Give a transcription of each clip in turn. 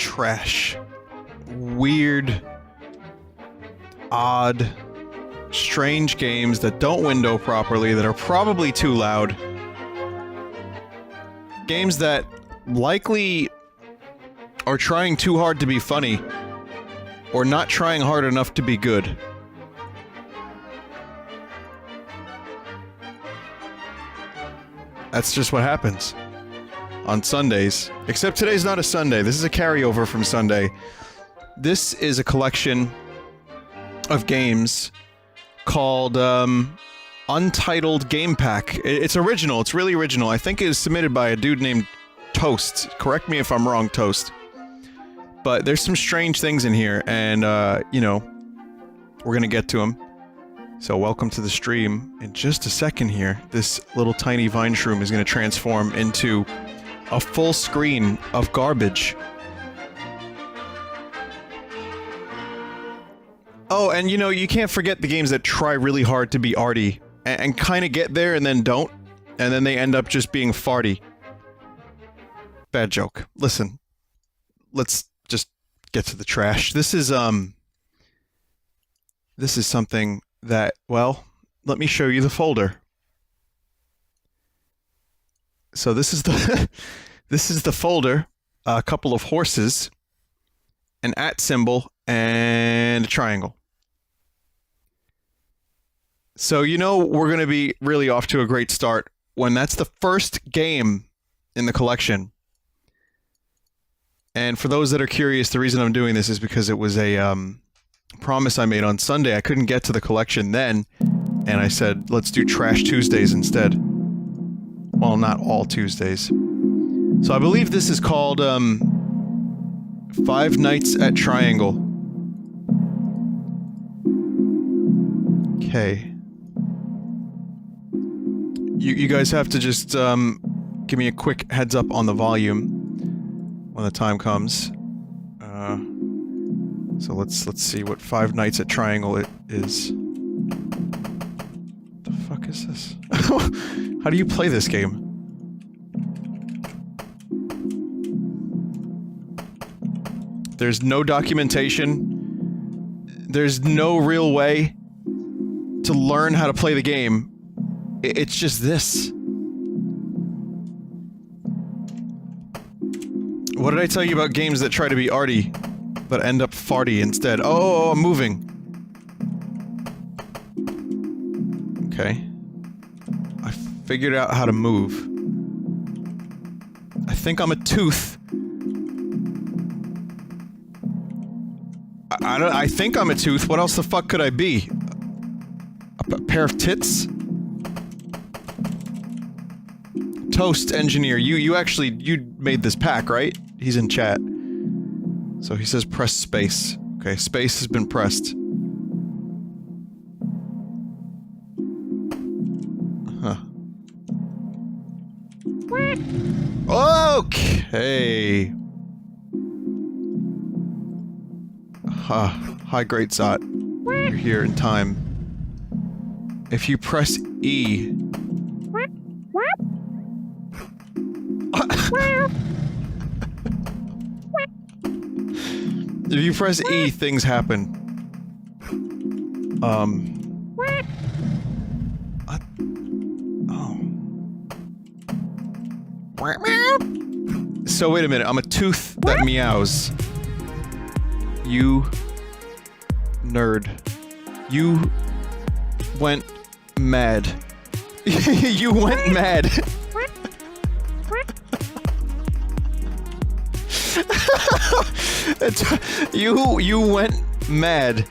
trash, weird, odd, strange games that don't window properly, that are probably too loud. Games that likely are trying too hard to be funny, or not trying hard enough to be good. That's just what happens on Sundays. Except today's not a Sunday. This is a carryover from Sunday. This is a collection of games called Untitled Game Pack. It's original. It's really original. I think it was submitted by a dude named Toast. Correct me if I'm wrong, Toast. But there's some strange things in here, and, you know, we're gonna get to them. So welcome to the stream. In just a second here, this little tiny vine shroom is gonna transform into a full screen of garbage. Oh, and you know, you can't forget the games that try really hard to be arty, and kinda get there and then don't, and then they end up just being farty. Bad joke. Listen. Let's just get to the trash. This is something that, well, let me show you the folder. So this is the this is the folder. A couple of horses, an @ symbol, and a triangle. So you know we're gonna be really off to a great start when that's the first game in the collection. And for those that are curious, the reason I'm doing this is because it was a promise I made on Sunday. I couldn't get to the collection then, and I said, let's do Trash Tuesdays instead. Well, not all Tuesdays. So I believe this is called, 5 Nights at Triangle. Okay. You guys have to just, give me a quick heads up on the volume when the time comes. So let's see what 5 Nights at Triangle it is. The fuck is this? How do you play this game? There's no documentation. There's no real way to learn how to play the game. It's just this. What did I tell you about games that try to be arty, but end up farty instead? Oh, I'm moving. Okay. I figured out how to move. I think I'm a tooth. I think I'm a tooth. What else the fuck could I be? A pair of tits? Toast engineer, you made this pack, right? He's in chat. So he says press space. Okay, space has been pressed. Huh. Okay. Hi, Great Zot. You're here in time. If you press E... If you press E, things happen. Oh. So wait a minute, I'm a tooth that meows. You... nerd. You... went... mad. You went mad. You went mad.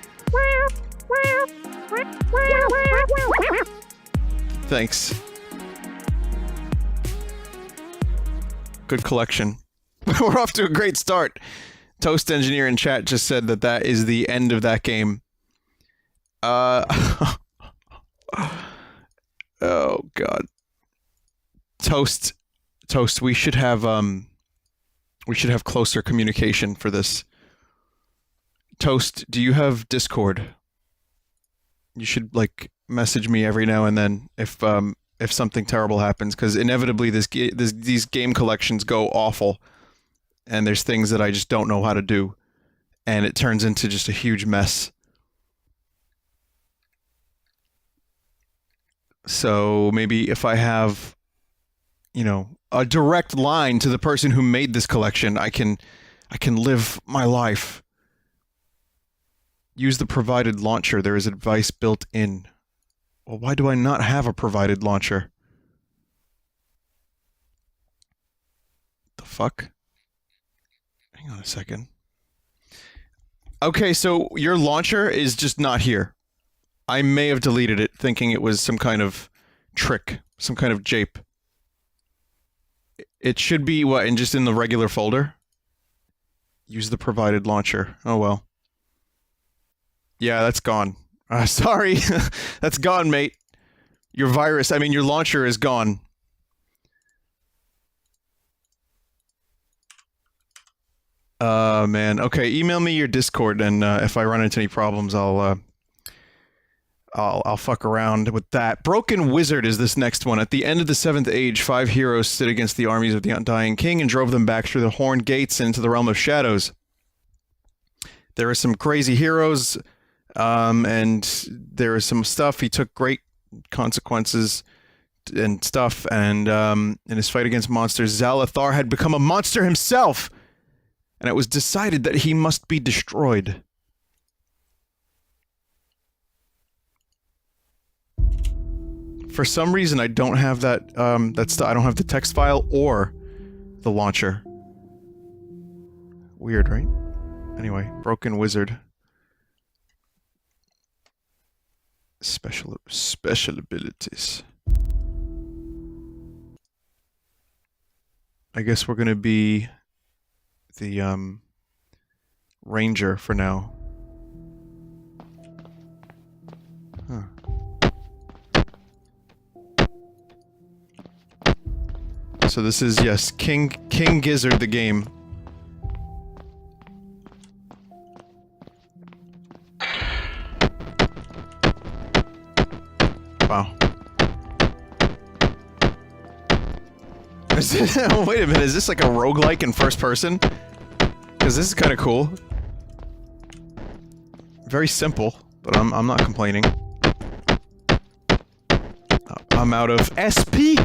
Thanks. Good collection. We're off to a great start. Toast Engineer in chat just said that that is the end of that game. Oh god. Toast, we should have closer communication for this. Toast, do you have Discord? You should, like, message me every now and then if something terrible happens, because inevitably these game collections go awful. and there's things that I just don't know how to do, and it turns into just a huge mess. So maybe if I have, you know, a direct line to the person who made this collection, I can live my life. Use the provided launcher. There is advice built in. Well, why do I not have a provided launcher? The fuck? Hang on a second. Okay, so your launcher is just not here. I may have deleted it thinking it was some kind of trick, some kind of jape. It should be, what, just in the regular folder? Use the provided launcher. Oh well. Yeah, that's gone. Sorry. That's gone, mate. Your launcher is gone. Man. Okay, email me your Discord, and if I run into any problems, I'll fuck around with that. Broken Wizard is this next one. At the end of the 7th Age, 5 heroes stood against the armies of the Undying King and drove them back through the Horned Gates into the Realm of Shadows. There are some crazy heroes, and there is some stuff. He took great consequences and stuff, and in his fight against monsters, Zalathar had become a monster himself, and it was decided that he must be destroyed. For some reason, I don't have that, I don't have the text file or the launcher. Weird, right? Anyway, Broken Wizard. Special abilities. I guess we're gonna be the, Ranger for now. Huh. So this is, yes, King Gizzard the game. Wow. Wait a minute, is this like a roguelike in first person? Because this is kind of cool. Very simple, but I'm not complaining. I'm out of SP!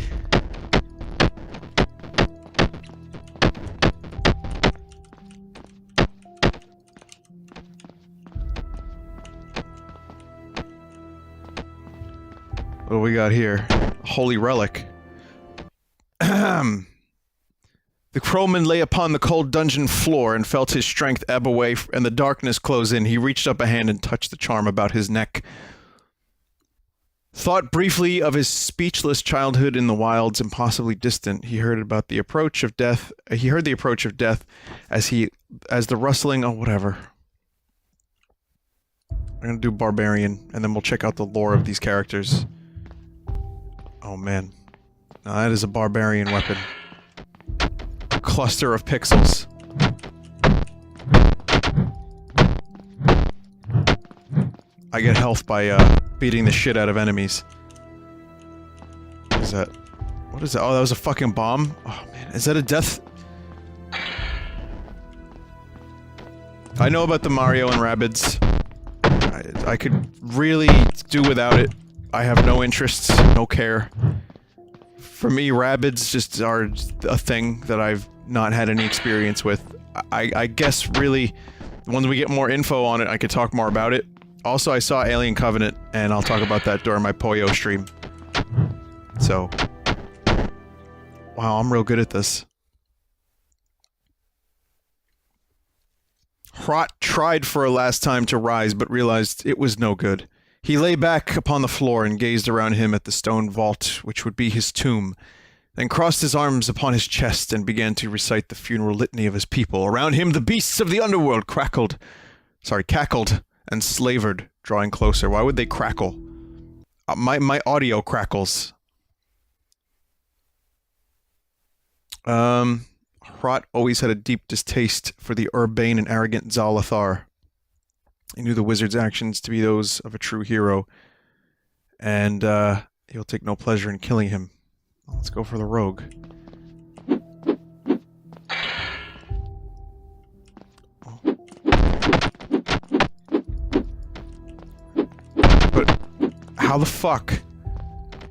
What do we got here? Holy relic. The crowman lay upon the cold dungeon floor and felt his strength ebb away and the darkness close in. He reached up a hand and touched the charm about his neck. Thought briefly of his speechless childhood in the wilds, impossibly distant. He heard about the approach of death. He heard the approach of death as the rustling. Oh, whatever. I'm gonna do barbarian, and then we'll check out the lore of these characters. Oh man, now that is a barbarian weapon. A cluster of pixels. I get health by beating the shit out of enemies. What is that? What is that? Oh, that was a fucking bomb? Oh man, is that a death? I know about the Mario and Rabbids. I could really do without it. I have no interests, no care. For me, Rabbids just are a thing that I've not had any experience with. I guess, really, when we get more info on it, I could talk more about it. Also, I saw Alien Covenant, and I'll talk about that during my Poyo stream. So... wow, I'm real good at this. Hrot tried for a last time to rise, but realized it was no good. He lay back upon the floor and gazed around him at the stone vault, which would be his tomb, then crossed his arms upon his chest and began to recite the funeral litany of his people. Around him the beasts of the underworld cackled, and slavered, drawing closer. Why would they crackle? My audio crackles. Hrot always had a deep distaste for the urbane and arrogant Zalathar. He knew the wizard's actions to be those of a true hero, and he'll take no pleasure in killing him. Let's go for the rogue. How the fuck?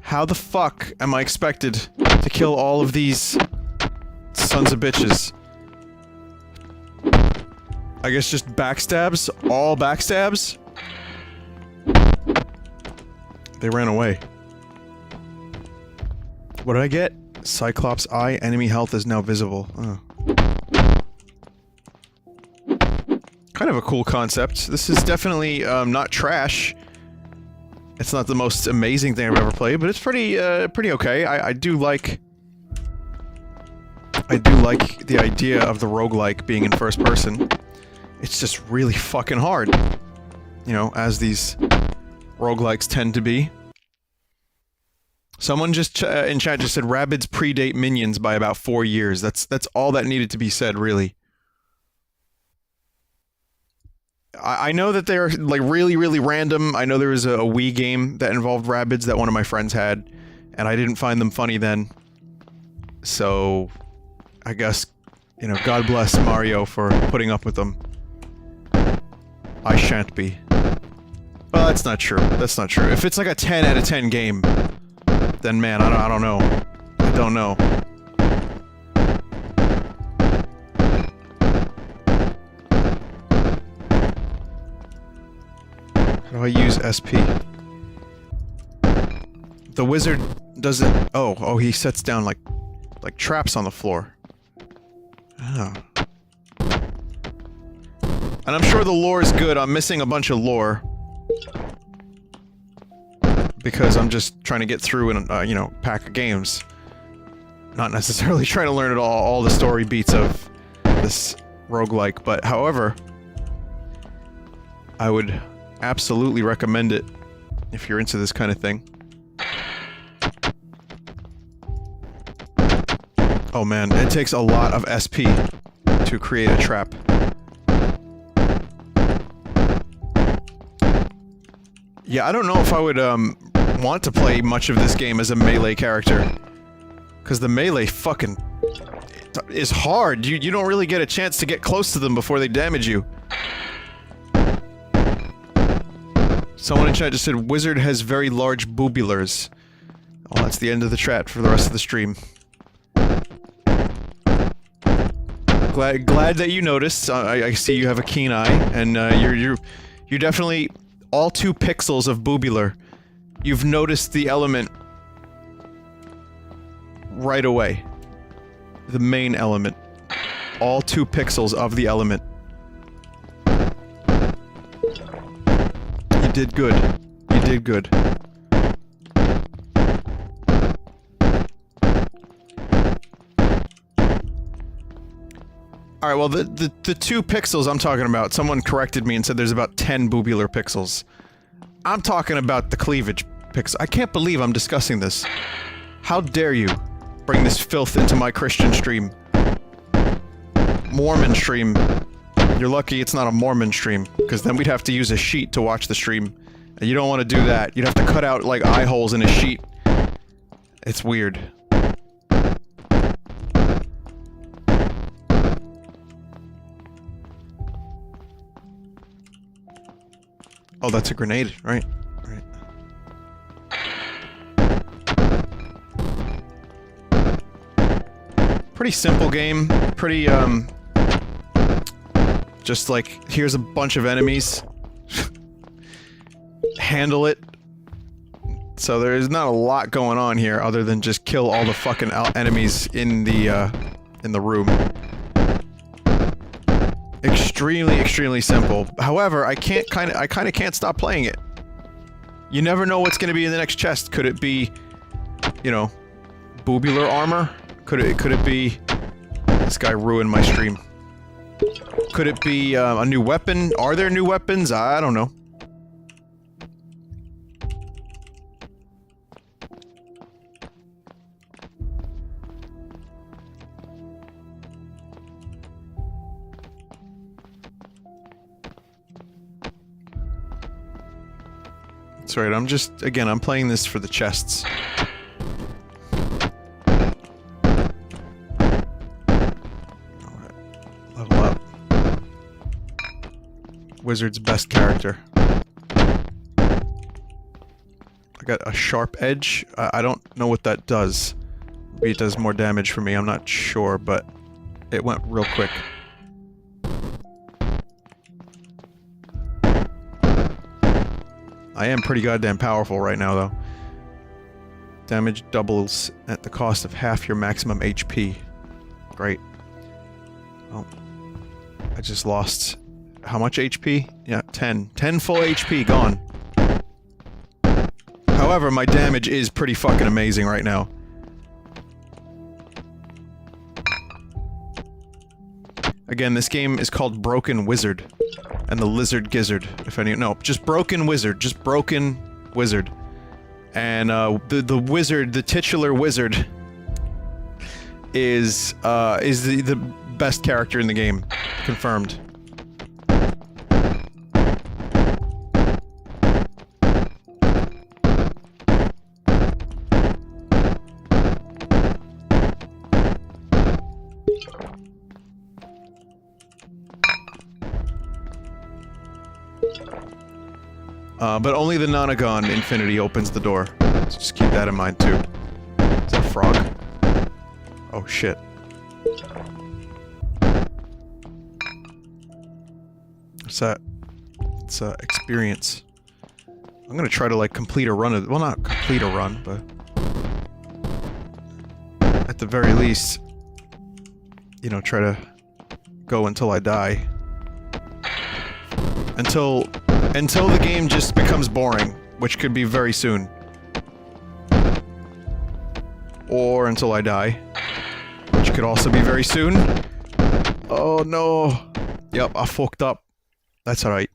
How the fuck am I expected to kill all of these sons of bitches? I guess just backstabs? All backstabs? They ran away. What did I get? Cyclops Eye, enemy health is now visible. Oh. Kind of a cool concept. This is definitely, not trash. It's not the most amazing thing I've ever played, but it's pretty okay. I do like the idea of the roguelike being in first person. It's just really fucking hard. You know, as these roguelikes tend to be. Someone just in chat just said Rabbids predate minions by about 4 years. That's all that needed to be said, really. I know that they're, like, really, really random. I know there was a Wii game that involved Rabbids that one of my friends had, and I didn't find them funny then. So, I guess, you know, God bless Mario for putting up with them. I shan't be. Well, that's not true. That's not true. If it's like a 10 out of 10 game, then man, I don't know. I don't know. How do I use SP? The wizard doesn't... Oh, he sets down like traps on the floor. Oh. And I'm sure the lore is good. I'm missing a bunch of lore. Because I'm just trying to get through an, you know, pack of games. Not necessarily trying to learn it all the story beats of this roguelike, but however, I would absolutely recommend it if you're into this kind of thing. Oh man, it takes a lot of SP to create a trap. Yeah, I don't know if I would, want to play much of this game as a melee character. Because the melee fucking... is hard. You don't really get a chance to get close to them before they damage you. Someone in chat just said, Wizard has very large boobulars. Oh, that's the end of the chat for the rest of the stream. Glad that you noticed. I see you have a keen eye, and you're definitely all 2 pixels of boobular. You've noticed the element right away. The main element. All 2 pixels of the element. You did good. You did good. Alright, well, the 2 pixels I'm talking about, someone corrected me and said there's about 10 boobular pixels. I'm talking about the cleavage pixel. I can't believe I'm discussing this. How dare you bring this filth into my Christian stream. Mormon stream. You're lucky it's not a Mormon stream, because then we'd have to use a sheet to watch the stream. And you don't want to do that. You'd have to cut out, like, eye holes in a sheet. It's weird. Oh, that's a grenade, right? Right. Pretty simple game. Pretty, just like, here's a bunch of enemies. Handle it. So there's not a lot going on here other than just kill all the fucking enemies in the room. Extremely simple. However, I kinda can't stop playing it. You never know what's gonna be in the next chest. Could it be, you know, boobular armor? Could it be... This guy ruined my stream. Could it be, a new weapon? Are there new weapons? I don't know. That's right, I'm just... Again, I'm playing this for the chests. Level up. Wizard's best character. I got a sharp edge. I don't know what that does. Maybe it does more damage for me, I'm not sure, but it went real quick. I am pretty goddamn powerful right now, though. Damage doubles at the cost of half your maximum HP. Great. Oh. I just lost... how much HP? Yeah, 10. 10 full HP gone. However, my damage is pretty fucking amazing right now. Again, this game is called Broken Wizard. And the Lizard Gizzard, if any- no, just Broken Wizard. Just Broken Wizard. And, the wizard, the titular wizard... is the best character in the game. Confirmed. But only the Nonagon Infinity opens the door. So just keep that in mind, too. Is that a frog? Oh, shit. What's that? It's, experience. I'm gonna try to, like, complete a run of- well, not complete a run, but... at the very least... you know, try to... go until I die. Until the game just becomes boring, which could be very soon. Or until I die, which could also be very soon. Oh no. Yep, I fucked up. That's alright.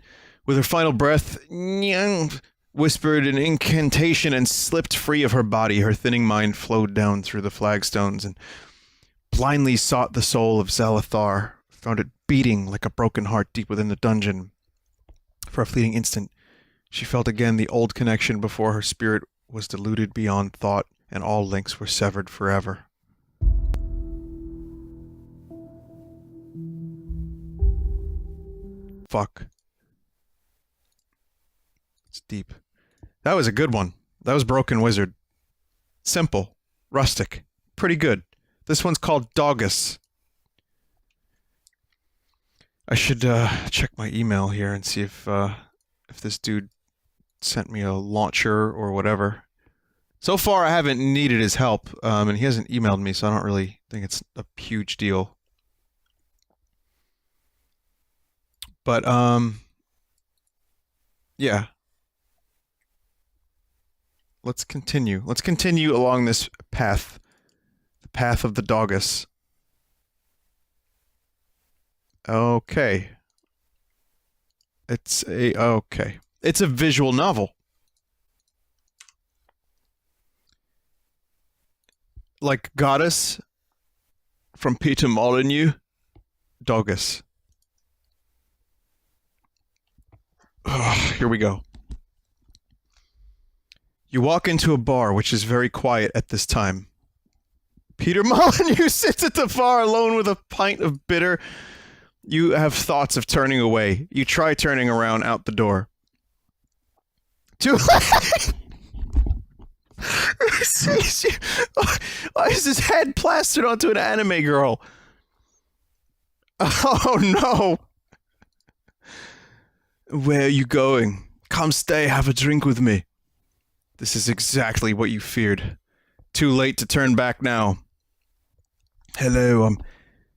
With her final breath, Nyang whispered an incantation and slipped free of her body. Her thinning mind flowed down through the flagstones and blindly sought the soul of Zalathar, found it beating like a broken heart deep within the dungeon. For a fleeting instant, she felt again the old connection before her spirit was diluted beyond thought, and all links were severed forever. Fuck. It's deep. That was a good one. That was Broken Wizard. Simple. Rustic. Pretty good. This one's called DOGus. I should, check my email here and see if this dude sent me a launcher or whatever. So far, I haven't needed his help, and he hasn't emailed me, so I don't really think it's a huge deal. But, yeah. Let's continue. Let's continue along this path. The path of the DOGus. Okay. It's a... okay. It's a visual novel. Like Goddess from Peter Molyneux. DOGus. Ugh, here we go. You walk into a bar which is very quiet at this time. Peter Molyneux sits at the bar alone with a pint of bitter. You have thoughts of turning away. You try turning around out the door. Too late! Why is his head plastered onto an anime girl? Oh no! Where are you going? Come stay, have a drink with me. This is exactly what you feared. Too late to turn back now. Hello, I'm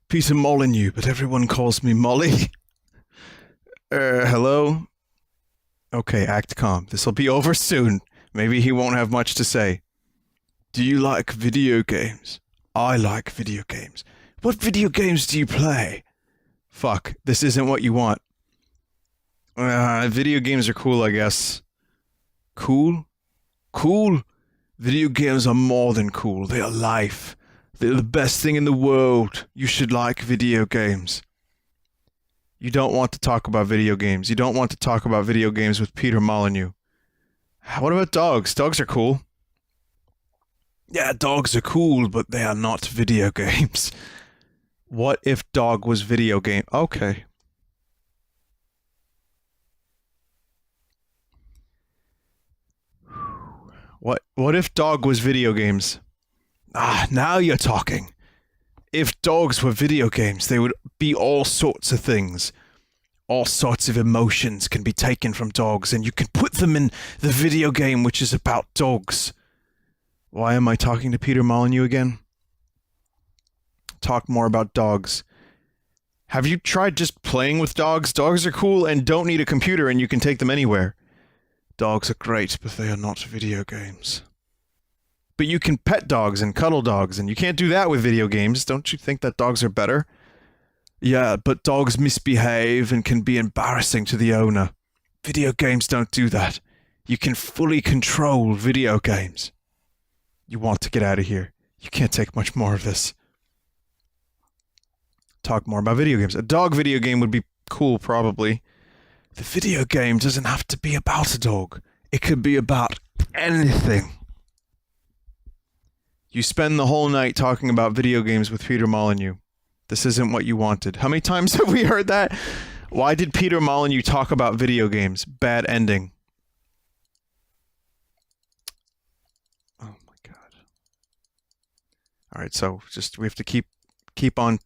Peter Molyneux, but everyone calls me Molly. Hello? Okay, act calm. This'll be over soon. Maybe he won't have much to say. Do you like video games? I like video games. What video games do you play? Fuck, this isn't what you want. Video games are cool, I guess. Cool? Cool? Video games are more than cool. They are life. They're the best thing in the world. You should like video games. You don't want to talk about video games. You don't want to talk about video games with Peter Molyneux. What about dogs? Dogs are cool. Yeah, dogs are cool, but they are not video games. What if dog was video game? Okay. What if dog was video games? Ah, now you're talking. If dogs were video games, they would be all sorts of things. All sorts of emotions can be taken from dogs, and you can put them in the video game which is about dogs. Why am I talking to Peter Molyneux again? Talk more about dogs. Have you tried just playing with dogs? Dogs are cool and don't need a computer, and you can take them anywhere. Dogs are great, but they are not video games. But you can pet dogs and cuddle dogs, and you can't do that with video games. Don't you think that dogs are better? Yeah, but dogs misbehave and can be embarrassing to the owner. Video games don't do that. You can fully control video games. You want to get out of here. You can't take much more of this. Talk more about video games. A dog video game would be cool, probably. The video game doesn't have to be about a dog. It could be about anything. You spend the whole night talking about video games with Peter Molyneux. This isn't what you wanted. How many times have we heard that? Why did Peter Molyneux talk about video games? Bad ending. Oh my god. Alright, so we have to keep on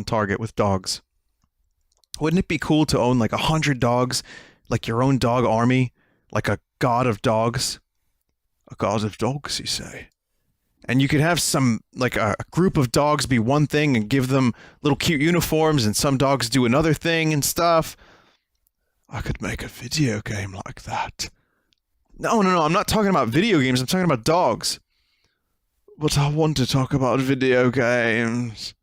target with dogs. Wouldn't it be cool to own like 100 dogs? Like your own dog army? Like a god of dogs? A god of dogs, you say? And you could have some, like a group of dogs be one thing and give them little cute uniforms, and some dogs do another thing and stuff. I could make a video game like that. No, I'm not talking about video games, I'm talking about dogs. But I want to talk about video games.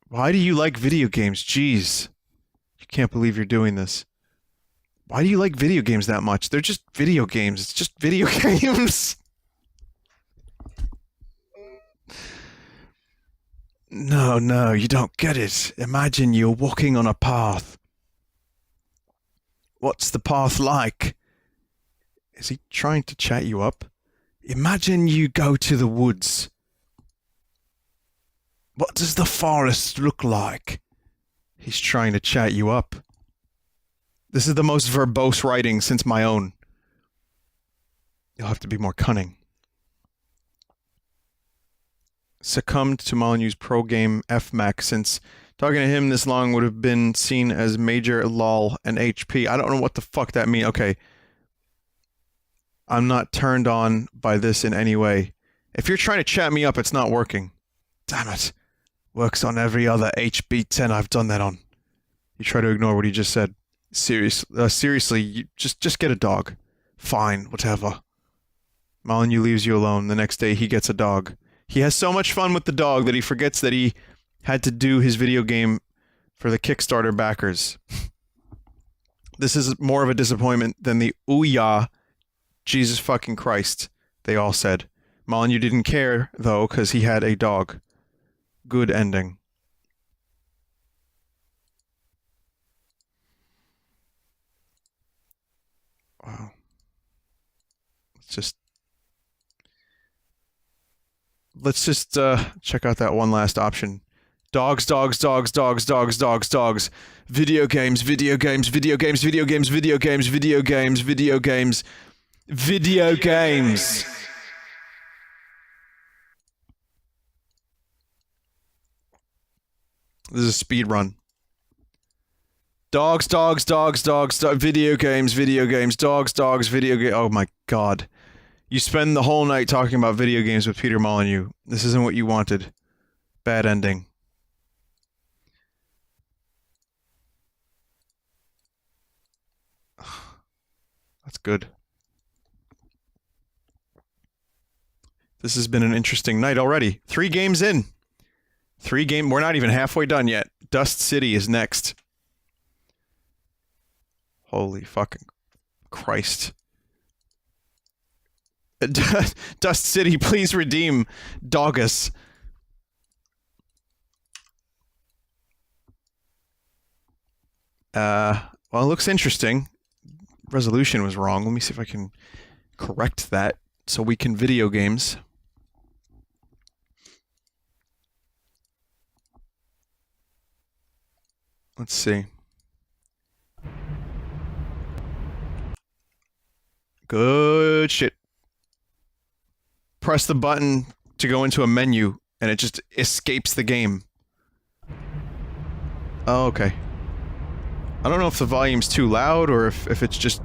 Why do you like video games? Jeez. You can't believe you're doing this. Why do you like video games that much? They're just video games. It's just video games. No, you don't get it. Imagine you're walking on a path. What's the path like? Is he trying to chat you up? Imagine you go to the woods. What does the forest look like? He's trying to chat you up. This is the most verbose writing since my own. You'll have to be more cunning. Succumbed to Molyneux's pro-game FMAC, since talking to him this long would have been seen as major lol and HP. I don't know what the fuck that means. Okay. I'm not turned on by this in any way. If you're trying to chat me up, it's not working. Damn it. Works on every other HB10 I've done that on. You try to ignore what he just said. Seriously, you just get a dog. Fine, whatever. Molyneux leaves you alone. The next day, he gets a dog. He has so much fun with the dog that he forgets that he had to do his video game for the Kickstarter backers. This is more of a disappointment than the "Ooh-yah, Jesus fucking Christ," they all said. Molyneux didn't care, though, because he had a dog. Good ending. Wow. Let's just check out that one last option. Dogs. Video games. Video games. This is a speed run. Dogs, video games, dogs, video game. Oh my god. You spend the whole night talking about video games with Peter Molyneux. This isn't what you wanted. Bad ending. That's good. This has been an interesting night already. 3 games in. We're not even halfway done yet. Dust City is next. Holy fucking Christ. Dust City, please redeem DOGus. Well, it looks interesting. Resolution was wrong. Let me see if I can correct that so we can video games. Let's see. Good shit. Press the button to go into a menu, and it just escapes the game. Oh, okay. I don't know if the volume's too loud, or if it's just...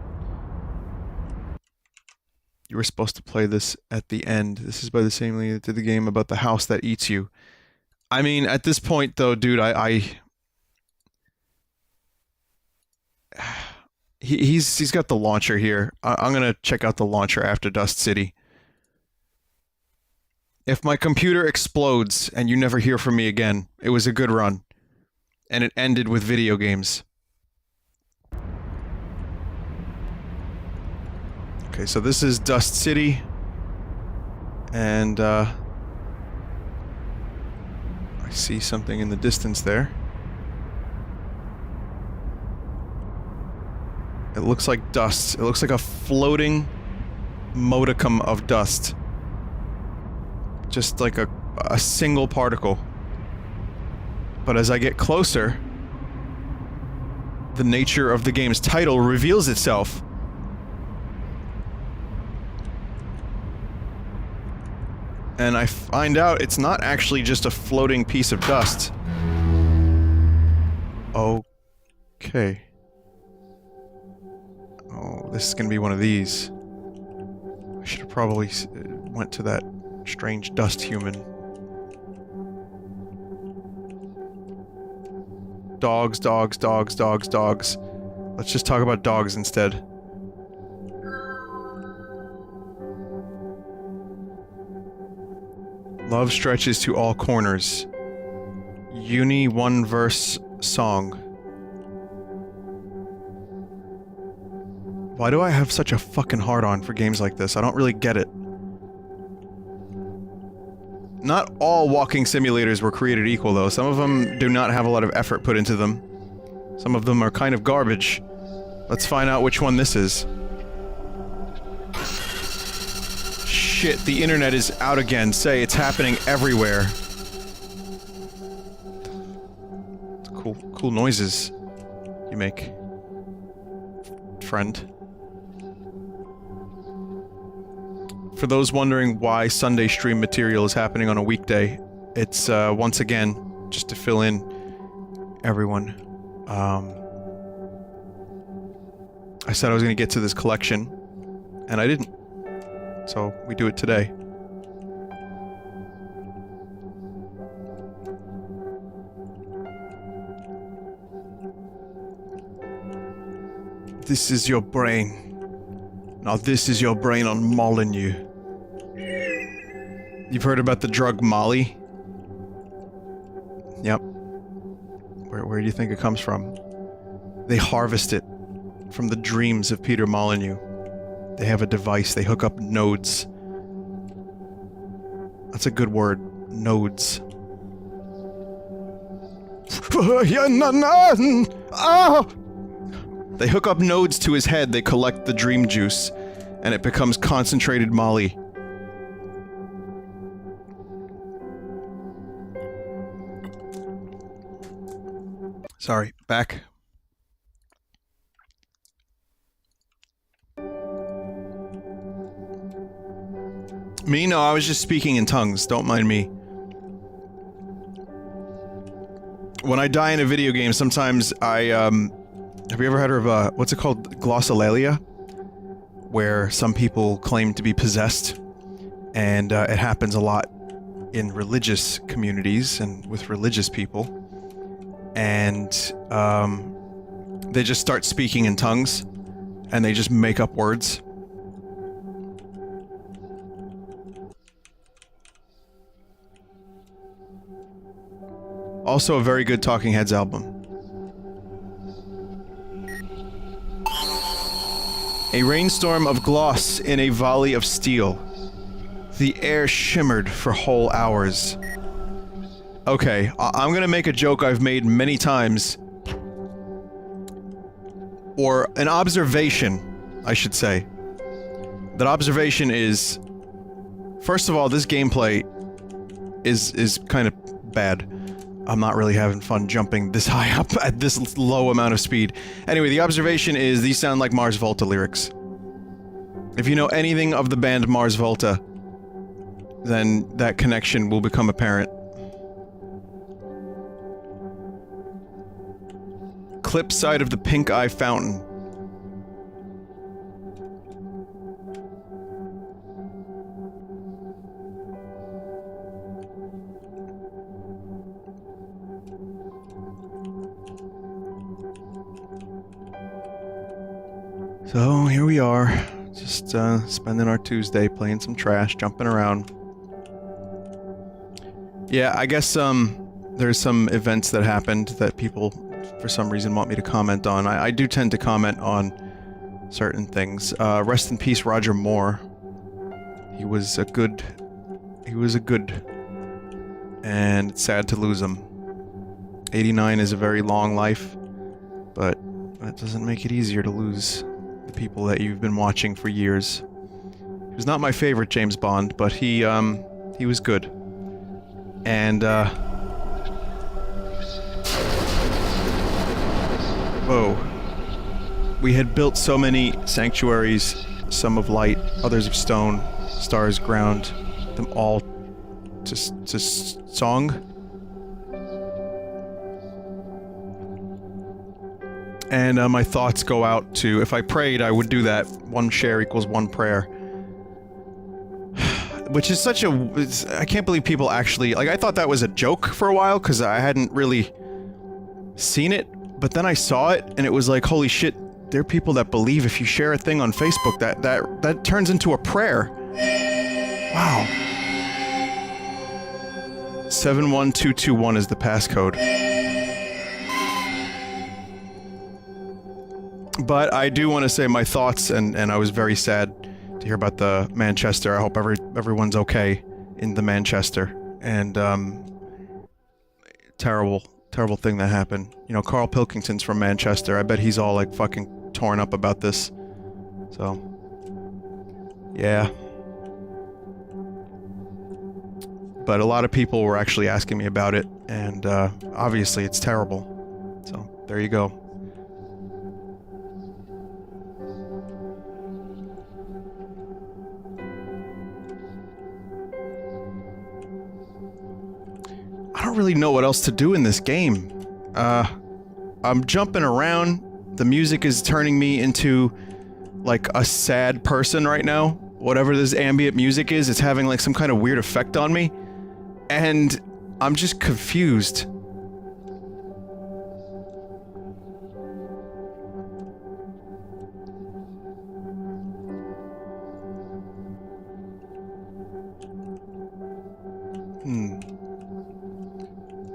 You were supposed to play this at the end. This is by the same lady that did the game about the house that eats you. I mean, at this point, though, dude, He's got the launcher here. I'm gonna check out the launcher after Dust City. If my computer explodes and you never hear from me again, it was a good run. And it ended with video games. Okay, so this is Dust City. And, I see something in the distance there. It looks like dust. It looks like a floating modicum of dust. Just like a single particle. But as I get closer, the nature of the game's title reveals itself. And I find out it's not actually just a floating piece of dust. Okay. Oh, this is gonna be one of these. I should have probably went to that strange dust human. Dogs, dogs, dogs, dogs, dogs. Let's just talk about dogs instead. Love stretches to all corners. Uni one-verse song. Why do I have such a fucking hard-on for games like this? I don't really get it. Not all walking simulators were created equal, though. Some of them do not have a lot of effort put into them. Some of them are kind of garbage. Let's find out which one this is. Shit, the internet is out again. Say, it's happening everywhere. Cool noises you make, friend. For those wondering why Sunday stream material is happening on a weekday, it's, once again, just to fill in everyone. I said I was gonna get to this collection, and I didn't. So, we do it today. This is your brain. Now this is your brain on Molyneux. You've heard about the drug Molly? Yep. Where do you think it comes from? They harvest it from the dreams of Peter Molyneux. They have a device, they hook up nodes. That's a good word. Nodes. They hook up nodes to his head, they collect the dream juice, and it becomes concentrated Molly. Sorry, back. Me? No, I was just speaking in tongues. Don't mind me. When I die in a video game, sometimes I, have you ever heard of, what's it called? Glossolalia? Where some people claim to be possessed. And, it happens a lot in religious communities and with religious people. And, they just start speaking in tongues. And they just make up words. Also a very good Talking Heads album. A rainstorm of gloss in a volley of steel. The air shimmered for whole hours. Okay, I'm gonna make a joke I've made many times. Or an observation, I should say. That observation is... First of all, this gameplay is kind of bad. I'm not really having fun jumping this high up at this low amount of speed. Anyway, the observation is these sound like Mars Volta lyrics. If you know anything of the band Mars Volta, then that connection will become apparent. Clip side of the pink eye fountain. So, here we are, just spending our Tuesday playing some trash, jumping around. Yeah, I guess there's some events that happened that people, for some reason, want me to comment on. I do tend to comment on certain things. Rest in peace, Roger Moore. He was a good... and it's sad to lose him. 89 is a very long life, but that doesn't make it easier to lose the people that you've been watching for years. He was not my favorite James Bond, but he was good. And, whoa. We had built so many sanctuaries, some of light, others of stone, stars ground, them all to song. And my thoughts go out to, if I prayed, I would do that. 1 share equals 1 prayer. Which is such a... I can't believe people actually... Like, I thought that was a joke for a while, because I hadn't really seen it. But then I saw it, and it was like, holy shit, there are people that believe if you share a thing on Facebook, that turns into a prayer. Wow. 71221 is the passcode. But I do want to say my thoughts, and I was very sad to hear about the Manchester. I hope everyone's okay in the Manchester. And, terrible thing that happened. You know, Carl Pilkington's from Manchester. I bet he's all, like, fucking torn up about this. So, yeah. But a lot of people were actually asking me about it, and, obviously it's terrible. So, there you go. I don't really know what else to do in this game. I'm jumping around. The music is turning me into, like, a sad person right now. Whatever this ambient music is, it's having, like, some kind of weird effect on me. And I'm just confused.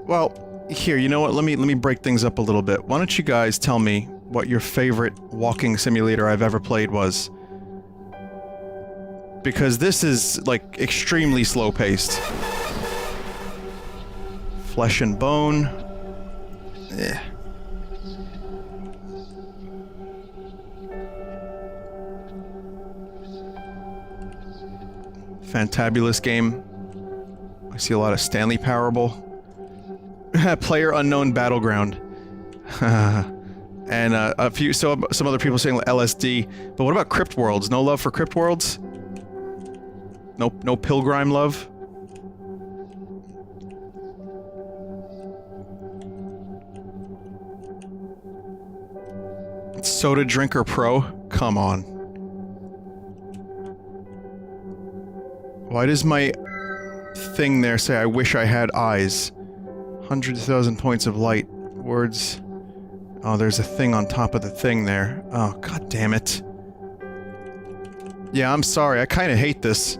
Well, here, you know what? Let me break things up a little bit. Why don't you guys tell me what your favorite walking simulator I've ever played was? Because this is, like, extremely slow-paced. Flesh and Bone. Eh. Fantabulous game. I see a lot of Stanley Parable. Player Unknown Battleground. And a few, some other people saying LSD. But what about Crypt Worlds? No love for Crypt Worlds? No Pilgrim love? Soda Drinker Pro? Come on. Why does my thing there say I wish I had eyes? 100,000 points of light. Words. Oh, there's a thing on top of the thing there. Oh, god damn it. Yeah, I'm sorry. I kinda hate this.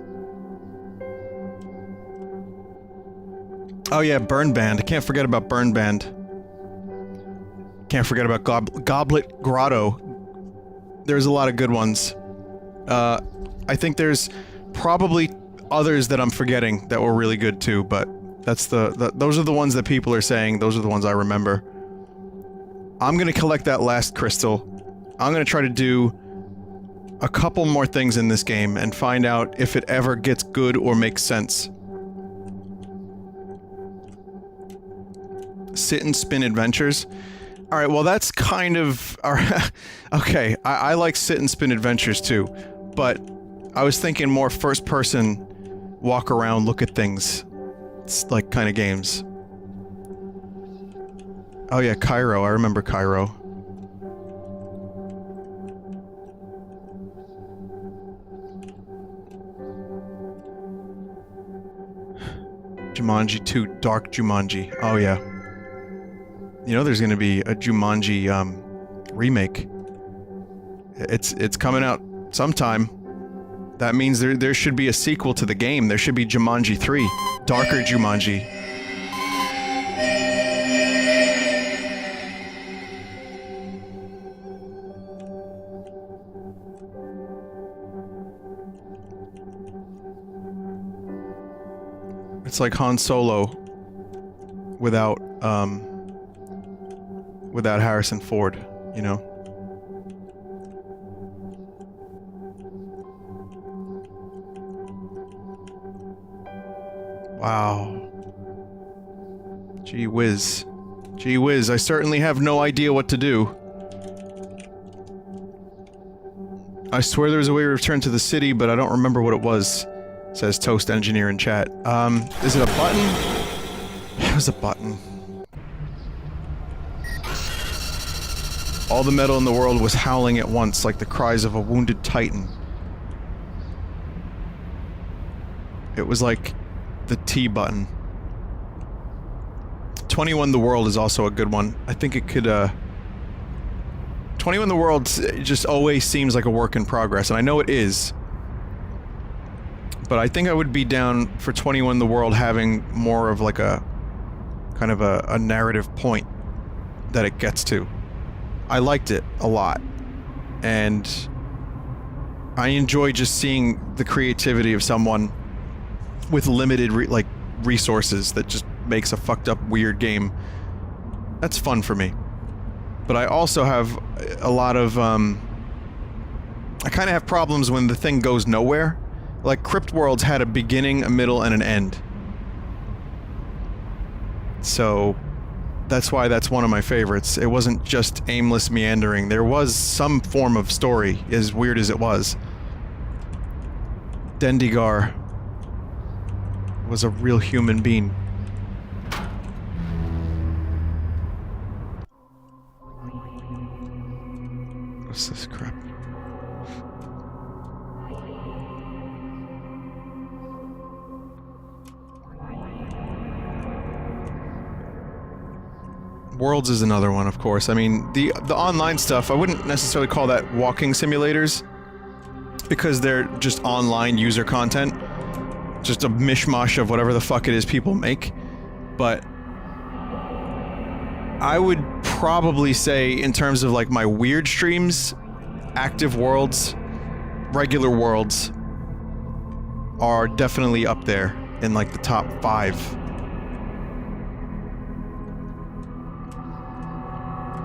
Oh yeah, Burn Band. I can't forget about Burn Band. Can't forget about Goblet Grotto. There's a lot of good ones. I think there's probably others that I'm forgetting that were really good too, but that's those are the ones that people are saying, those are the ones I remember. I'm gonna collect that last crystal. I'm gonna try to do a couple more things in this game and find out if it ever gets good or makes sense. Sit and Spin Adventures. Alright, well that's kind of... okay, I like Sit and Spin Adventures too, but I was thinking more first person, walk around, look at things. It's like kind of games. Oh yeah, Cairo. I remember Cairo. Jumanji 2, Dark Jumanji. Oh yeah. You know there's gonna be a Jumanji, remake. It's coming out sometime. That means there should be a sequel to the game. There should be Jumanji 3. Darker Jumanji. It's like Han Solo without Harrison Ford, you know? Wow. Gee whiz. Gee whiz, I certainly have no idea what to do. I swear there was a way to return to the city, but I don't remember what it was. Says Toast Engineer in chat. Is it a button? It was a button. All the metal in the world was howling at once, like the cries of a wounded titan. It was like the T button. 21 The World is also a good one. I think it could, 21 The World just always seems like a work in progress, and I know it is. But I think I would be down for 21 The World having more of like a kind of a narrative point that it gets to. I liked it a lot. And I enjoy just seeing the creativity of someone with limited resources that just makes a fucked up weird game. That's fun for me. But I also have a lot of I kind of have problems when the thing goes nowhere. Like, Crypt Worlds had a beginning, a middle, and an end. So, that's why that's one of my favorites. It wasn't just aimless meandering. There was some form of story, as weird as it was. Dendigar was a real human being. What's this crap? Worlds is another one, of course. I mean, the online stuff, I wouldn't necessarily call that walking simulators, because they're just online user content. Just a mishmash of whatever the fuck it is people make. But I would probably say, in terms of like my weird streams, active worlds, regular worlds are definitely up there in like the top 5.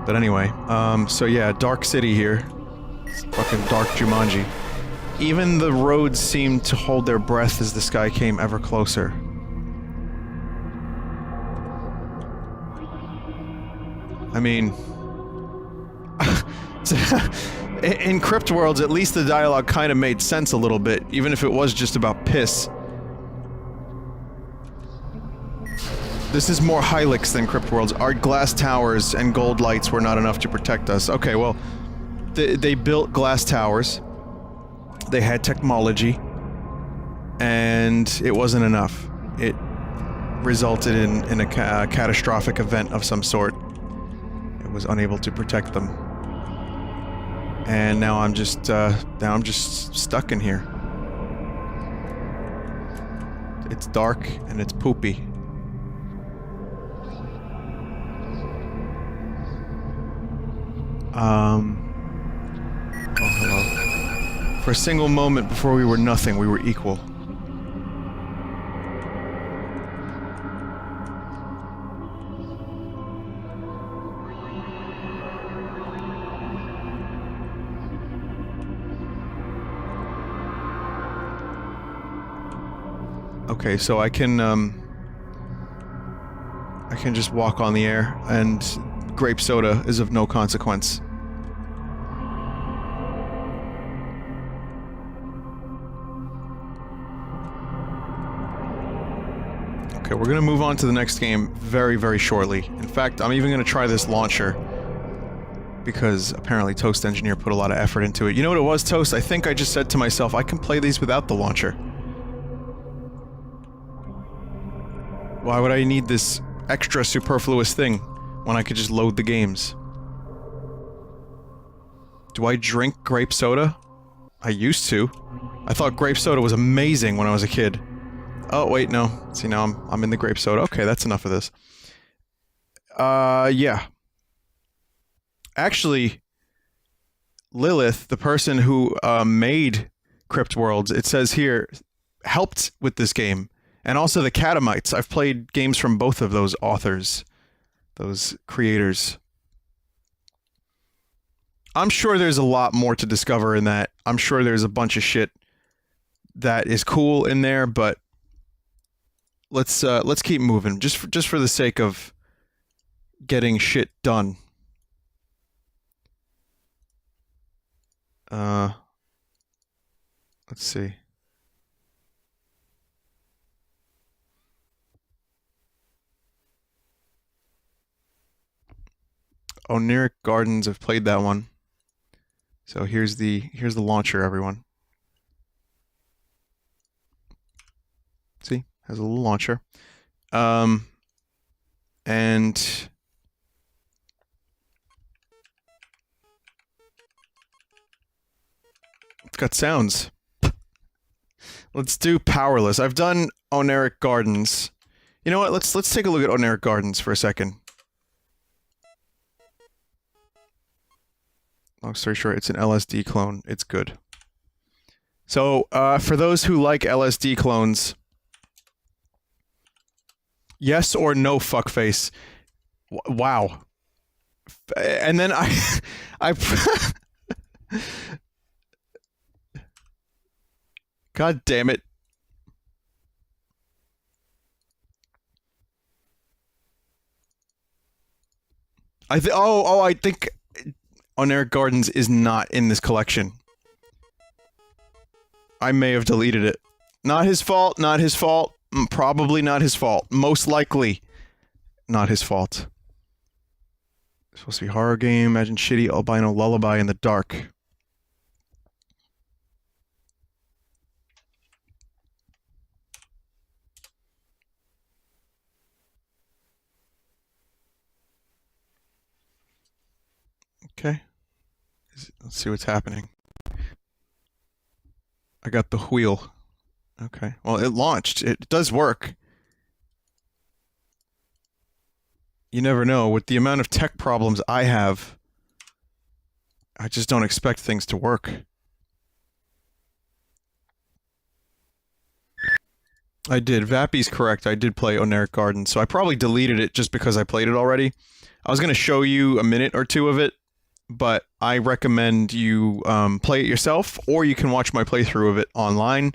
But anyway, so yeah, Dark City here. It's fucking Dark Jumanji. Even the roads seemed to hold their breath as the sky came ever closer. I mean... in Crypt Worlds, at least the dialogue kind of made sense a little bit, even if it was just about piss. This is more Hylix than Crypt Worlds. Our glass towers and gold lights were not enough to protect us. Okay, well, they built glass towers. They had technology. And it wasn't enough. It resulted in a catastrophic event of some sort. It was unable to protect them. And now I'm just stuck in here. It's dark and it's poopy. Oh, hello. For a single moment before we were nothing, we were equal. Okay, so I can just walk on the air, and grape soda is of no consequence. Okay, we're gonna move on to the next game very, very shortly. In fact, I'm even gonna try this launcher. Because apparently Toast Engineer put a lot of effort into it. You know what it was, Toast? I think I just said to myself, I can play these without the launcher. Why would I need this extra superfluous thing when I could just load the games? Do I drink grape soda? I used to. I thought grape soda was amazing when I was a kid. Oh, wait, no. See, now I'm in the grape soda. Okay, that's enough of this. Yeah. Actually, Lilith, the person who made Crypt Worlds, it says here, helped with this game. And also the Catamites. I've played games from both of those authors. Those creators. I'm sure there's a lot more to discover in that. I'm sure there's a bunch of shit that is cool in there, but let's keep moving. Just for the sake of getting shit done. Let's see. Oniric Gardens, I've played that one. So here's the launcher, everyone. See? Has a little launcher. And it's got sounds. Let's do Powerless. I've done Oniric Gardens. You know what? Let's take a look at Oniric Gardens for a second. Long story short, it's an LSD clone. It's good. So, for those who like LSD clones, yes or no, fuckface. Wow. And then I God damn it. I think Oniric Gardens is not in this collection. I may have deleted it. Not his fault, not his fault. Probably not his fault. Most likely not his fault. It's supposed to be a horror game. Imagine shitty albino lullaby in the dark. Okay. Let's see what's happening. I got the wheel. Okay. Well, it launched. It does work. You never know. With the amount of tech problems I have, I just don't expect things to work. I did. Vappy's correct. I did play Oniric Garden, so I probably deleted it just because I played it already. I was going to show you a minute or two of it, but I recommend you play it yourself, or you can watch my playthrough of it online.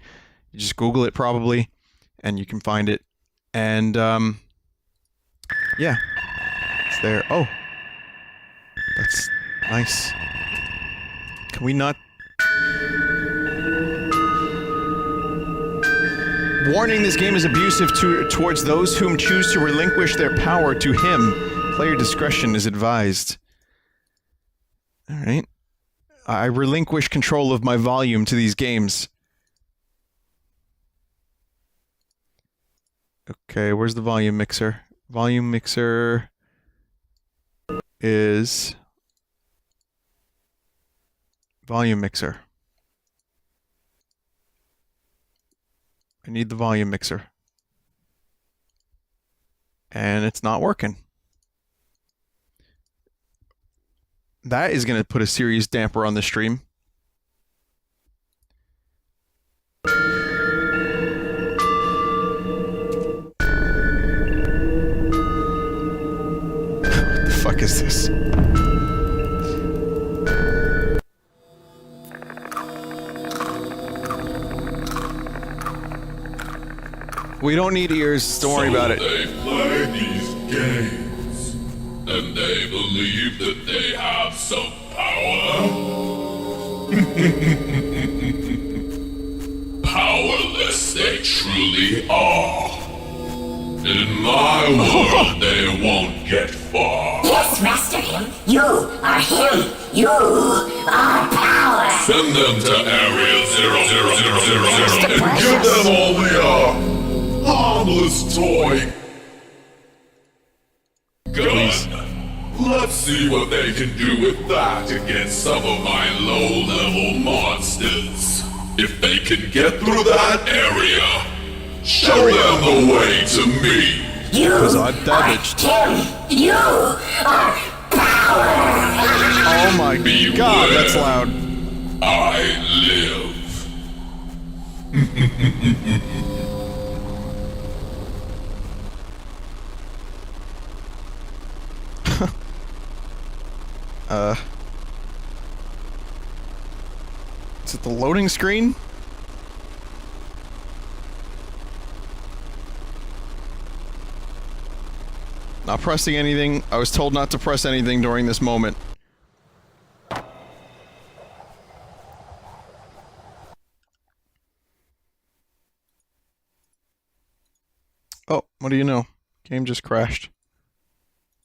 You just Google it probably, and you can find it. And, yeah. It's there. Oh. That's nice. Can we not... Warning, this game is abusive towards those whom choose to relinquish their power to him. Player discretion is advised. Alright. I relinquish control of my volume to these games. Okay, where's the volume mixer? Volume mixer is... Volume mixer. I need the volume mixer. And it's not working. That is going to put a serious damper on the stream. What the fuck is this? We don't need ears, don't worry about it. They play these games, and they believe that they have some power. Powerless they truly are. In my world, they won't get far. Yes, Master Him. You are him. You are power. Send them to Area 0000 and give them only a harmless toy gun. Let's see what they can do with that against some of my low-level monsters. If they can get through that area, show them the way to me. Because I'm damaged. You are power. Oh my god, that's loud. I live. Is it the loading screen? Not pressing anything. I was told not to press anything during this moment. Oh, what do you know? Game just crashed.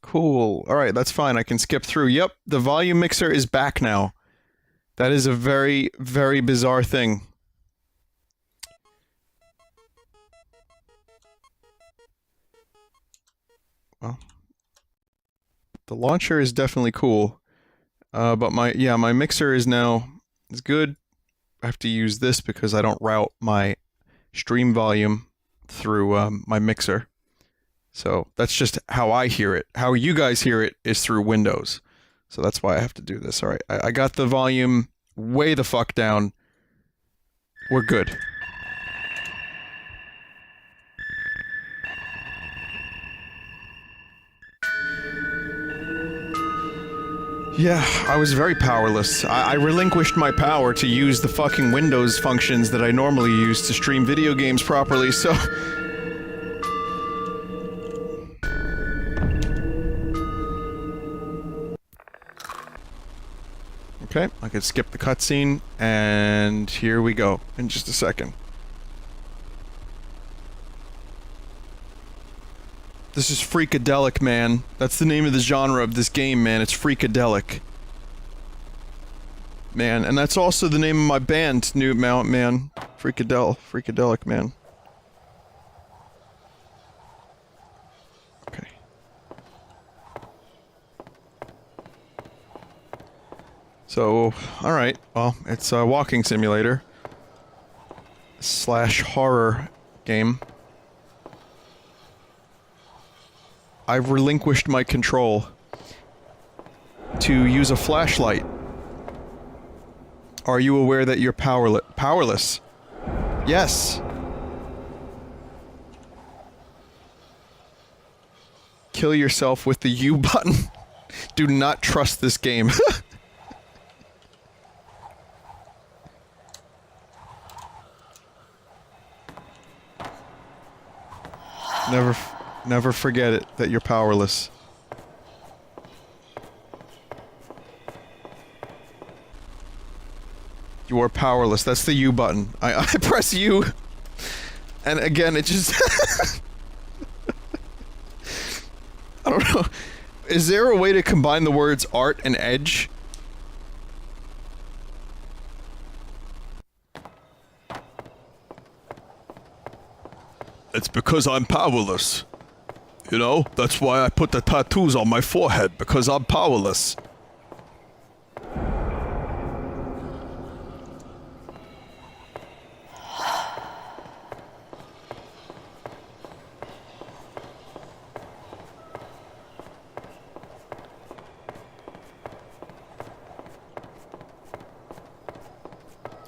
Cool. Alright, that's fine. I can skip through. Yep, the volume mixer is back now. That is a very, very bizarre thing. Well, the launcher is definitely cool, but my mixer is good. I have to use this because I don't route my stream volume through my mixer. So that's just how I hear it. How you guys hear it is through Windows. So that's why I have to do this. Alright, I got the volume way the fuck down. We're good. Yeah, I was very powerless. I relinquished my power to use the fucking Windows functions that I normally use to stream video games properly, so... Okay, I can skip the cutscene, and here we go, in just a second. This is Freakadelic, man. That's the name of the genre of this game, man. It's Freakadelic. Man, and that's also the name of my band, new mount, man. Freakadelic, man. Okay. So, alright, well, it's a walking simulator. / horror game. I've relinquished my control to use a flashlight. Are you aware that you're powerless? Yes. Kill yourself with the U button. Do not trust this game. Never forget it, that you're powerless. You are powerless. That's the U button. I press U, and again, it just... I don't know. Is there a way to combine the words art and edge? It's because I'm powerless. You know, that's why I put the tattoos on my forehead, because I'm powerless.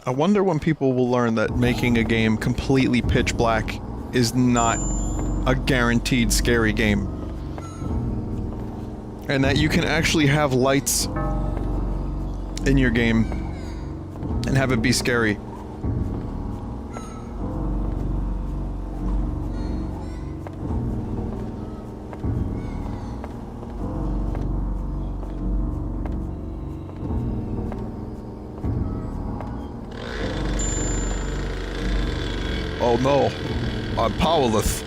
I wonder when people will learn that making a game completely pitch black is not a guaranteed scary game. And that you can actually have lights in your game and have it be scary. Oh no, I'm powerless.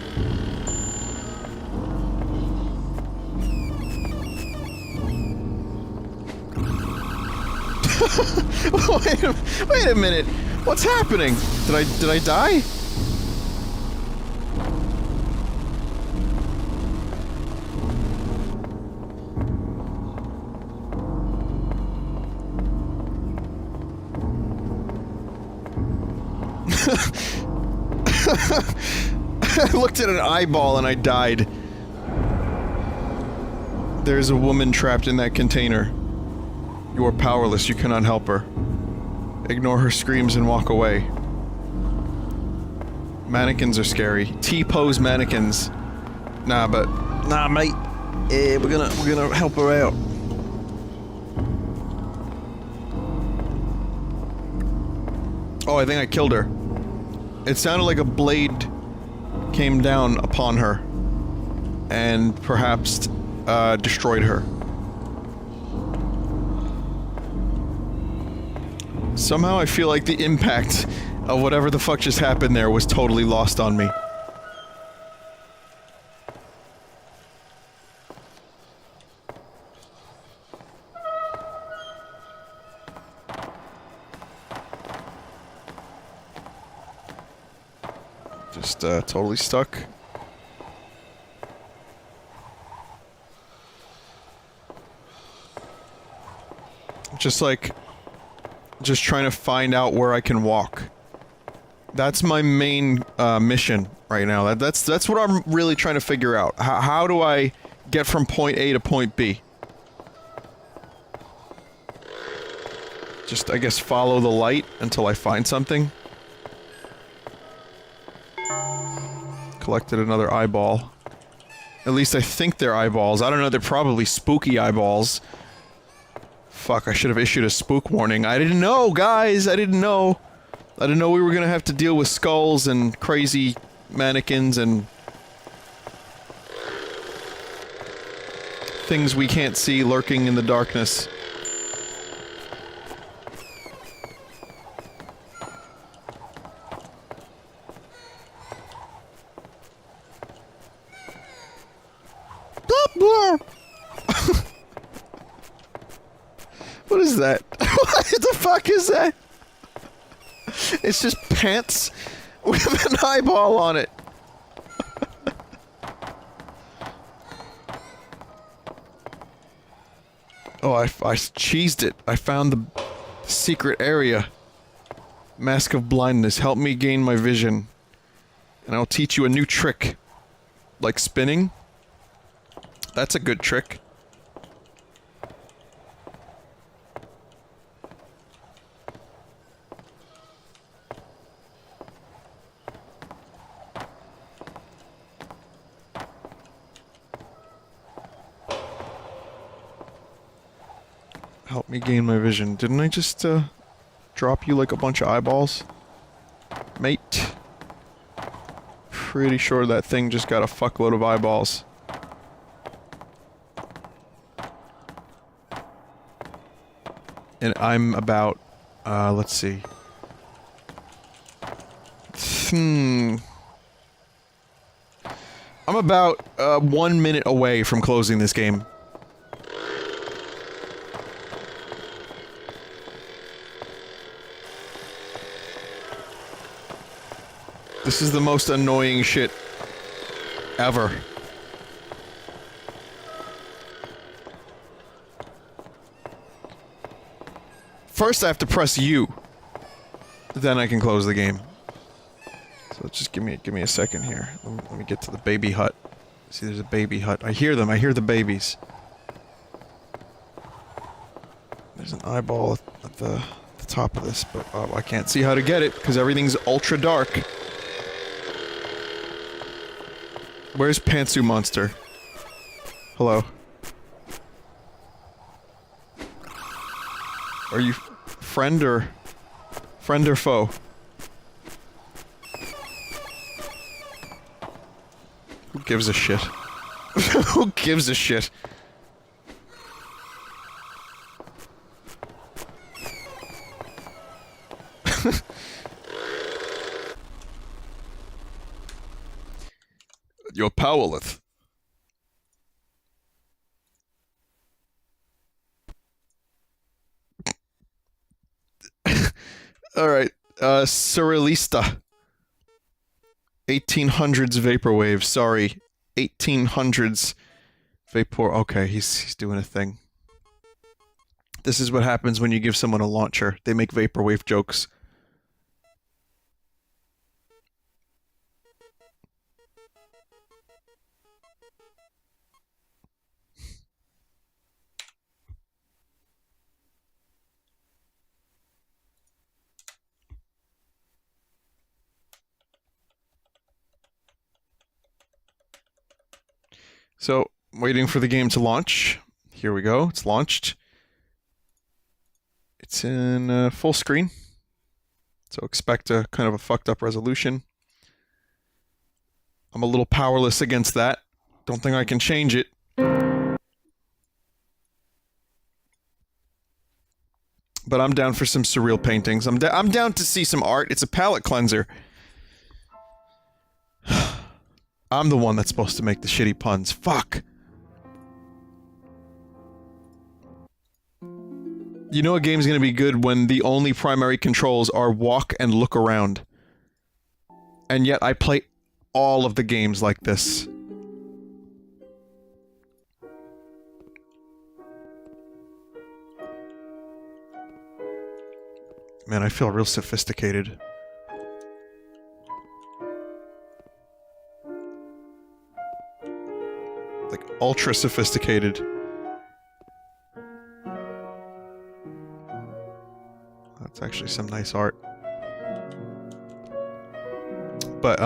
Wait a minute. What's happening? Did I die? I looked at an eyeball and I died. There's a woman trapped in that container. You are powerless, you cannot help her. Ignore her screams and walk away. Mannequins are scary. T-pose mannequins. Nah, mate. We're gonna help her out. Oh, I think I killed her. It sounded like a blade came down upon her and perhaps destroyed her. Somehow I feel like the impact of whatever the fuck just happened there was totally lost on me. Just totally stuck. Just trying to find out where I can walk. That's my main mission right now. That's what I'm really trying to figure out. How do I get from point A to point B? Just, I guess, follow the light until I find something. Collected another eyeball. At least I think they're eyeballs. I don't know, they're probably spooky eyeballs. Fuck, I should have issued a spook warning. I didn't know, guys! I didn't know! I didn't know we were gonna have to deal with skulls and crazy mannequins and... things we can't see lurking in the darkness. What is that? What the fuck is that? It's just pants with an eyeball on it. Oh, I cheesed it. I found the secret area. Mask of blindness. Help me gain my vision. And I'll teach you a new trick. Like spinning. That's a good trick. Help me gain my vision. Didn't I just, drop you like a bunch of eyeballs? Mate. Pretty sure that thing just got a fuckload of eyeballs. And I'm about, let's see. I'm about, 1 minute away from closing this game. This is the most annoying shit ever. First I have to press U. Then I can close the game. So just give me a second here. Let me get to the baby hut. See, there's a baby hut. I hear them. I hear the babies. There's an eyeball at the top of this, but I can't see how to get it because everything's ultra dark. Where's Pantsu Monster? Hello. Are you friend or foe? Who gives a shit? Who gives a shit? You're powerless. Alright, Surrealista. 1800s Vaporwave, sorry. 1800s Vapor... Okay, he's doing a thing. This is what happens when you give someone a launcher. They make Vaporwave jokes. So, waiting for the game to launch. Here we go, it's launched. It's in full screen. So expect a kind of a fucked up resolution. I'm a little powerless against that. Don't think I can change it. But I'm down for some surreal paintings. I'm down to see some art. It's a palette cleanser. I'm the one that's supposed to make the shitty puns. Fuck. You know a game's gonna be good when the only primary controls are walk and look around. And yet I play all of the games like this. Man, I feel real sophisticated. Like, ultra sophisticated. That's actually some nice art. But,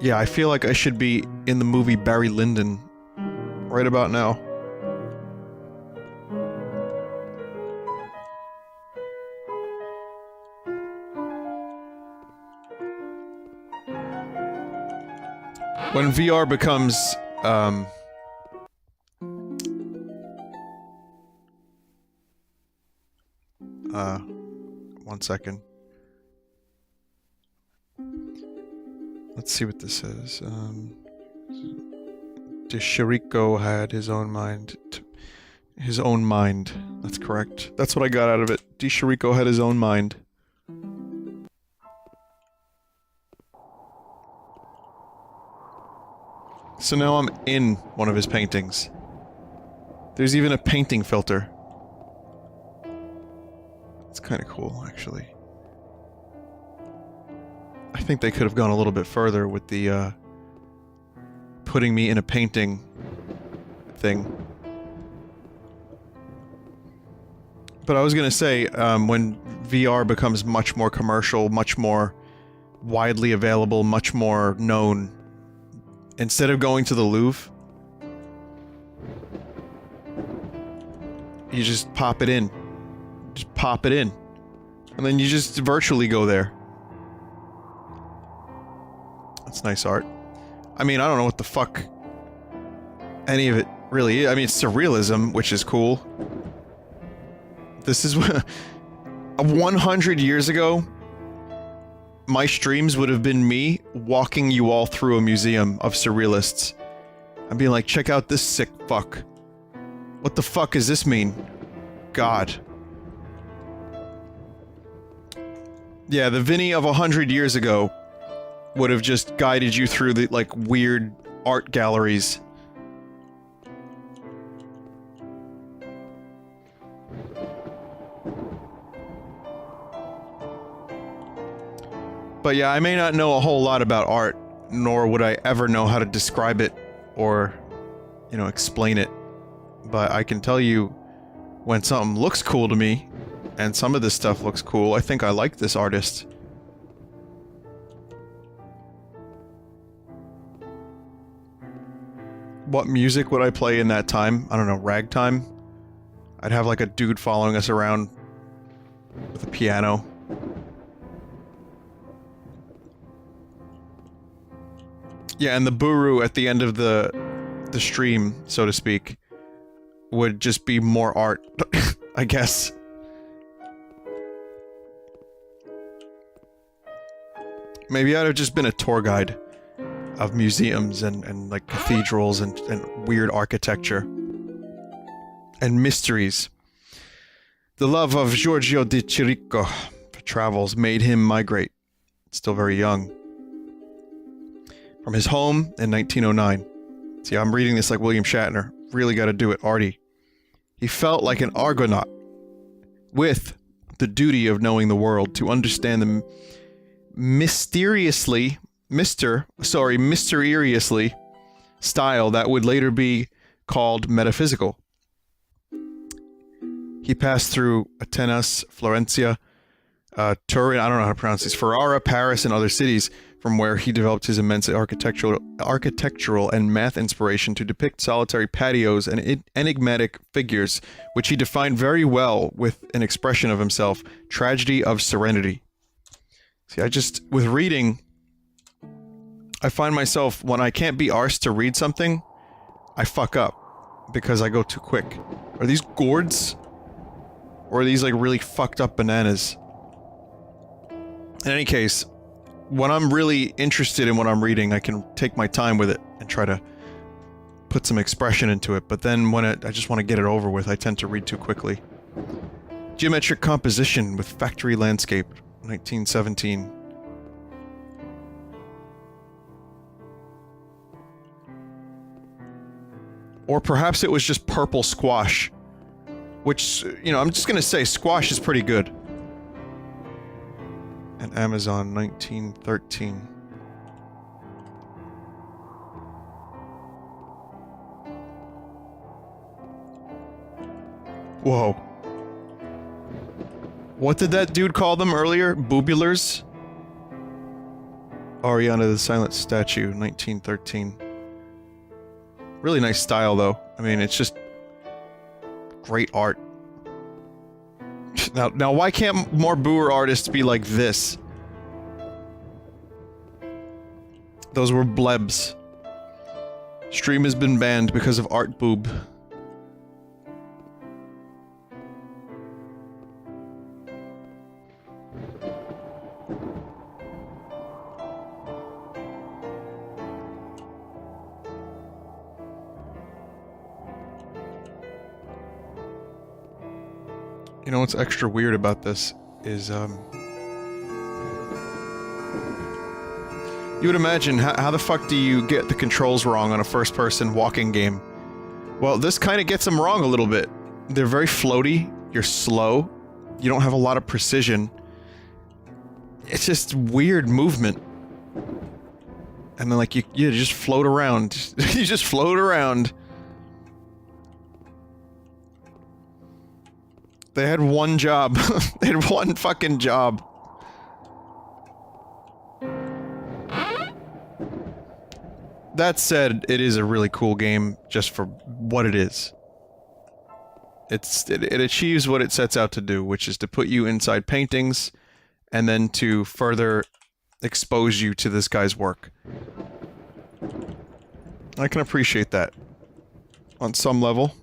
yeah, I feel like I should be in the movie Barry Lyndon right about now. When VR becomes, 1 second. Let's see what this is. Chirico had his own mind. His own mind. That's correct. That's what I got out of it. Chirico had his own mind. So now I'm in one of his paintings. There's even a painting filter. It's kind of cool, actually. I think they could have gone a little bit further with the, putting me in a painting thing. But I was gonna say, when VR becomes much more commercial, much more widely available, much more known, instead of going to the Louvre, you just pop it in. Just pop it in. And then you just virtually go there. That's nice art. I mean, I don't know what the fuck any of it really is. I mean, it's surrealism, which is cool. This is what... 100 years ago, my streams would have been me walking you all through a museum of surrealists. And being like, check out this sick fuck. What the fuck does this mean? God. Yeah, the Vinny of 100 years ago would have just guided you through the, like, weird art galleries. But yeah, I may not know a whole lot about art, nor would I ever know how to describe it or, you know, explain it. But I can tell you when something looks cool to me, and some of this stuff looks cool, I think I like this artist. What music would I play in that time? I don't know, ragtime? I'd have like a dude following us around with a piano. Yeah, and the buru at the end of the stream, so to speak, would just be more art, I guess. Maybe I'd have just been a tour guide of museums and like cathedrals and weird architecture. And mysteries. The love of Giorgio di Chirico for travels made him migrate, still very young, from his home in 1909. See, I'm reading this like William Shatner. Really got to do it, Artie. He felt like an Argonaut, with the duty of knowing the world, to understand the mysteriously style that would later be called metaphysical. He passed through Atenas, Florencia, Turin, I don't know how to pronounce these, Ferrara, Paris, and other cities, from where he developed his immense architectural and math inspiration to depict solitary patios and enigmatic figures, which he defined very well with an expression of himself, tragedy of serenity. See, with reading, I find myself, when I can't be arsed to read something, I fuck up, because I go too quick. Are these gourds? Or are these like really fucked up bananas? In any case, when I'm really interested in what I'm reading, I can take my time with it and try to put some expression into it, but then when I just want to get it over with, I tend to read too quickly. Geometric composition with factory landscape, 1917. Or perhaps it was just purple squash, which, you know, I'm just gonna say squash is pretty good. And Amazon, 1913. Whoa. What did that dude call them earlier? Boobulars? Ariana the Silent Statue, 1913. Really nice style, though. I mean, it's just great art. Now, why can't more booer artists be like this? Those were blebs. Stream has been banned because of art boob. You know what's extra weird about this is, you would imagine, how the fuck do you get the controls wrong on a first-person walking game? Well, this kind of gets them wrong a little bit. They're very floaty, you're slow, you don't have a lot of precision. It's just weird movement. And then, like, you just float around. You just float around. They had one job. They had one fucking job. That said, it is a really cool game just for what it is. It achieves what it sets out to do, which is to put you inside paintings and then to further expose you to this guy's work. I can appreciate that on some level.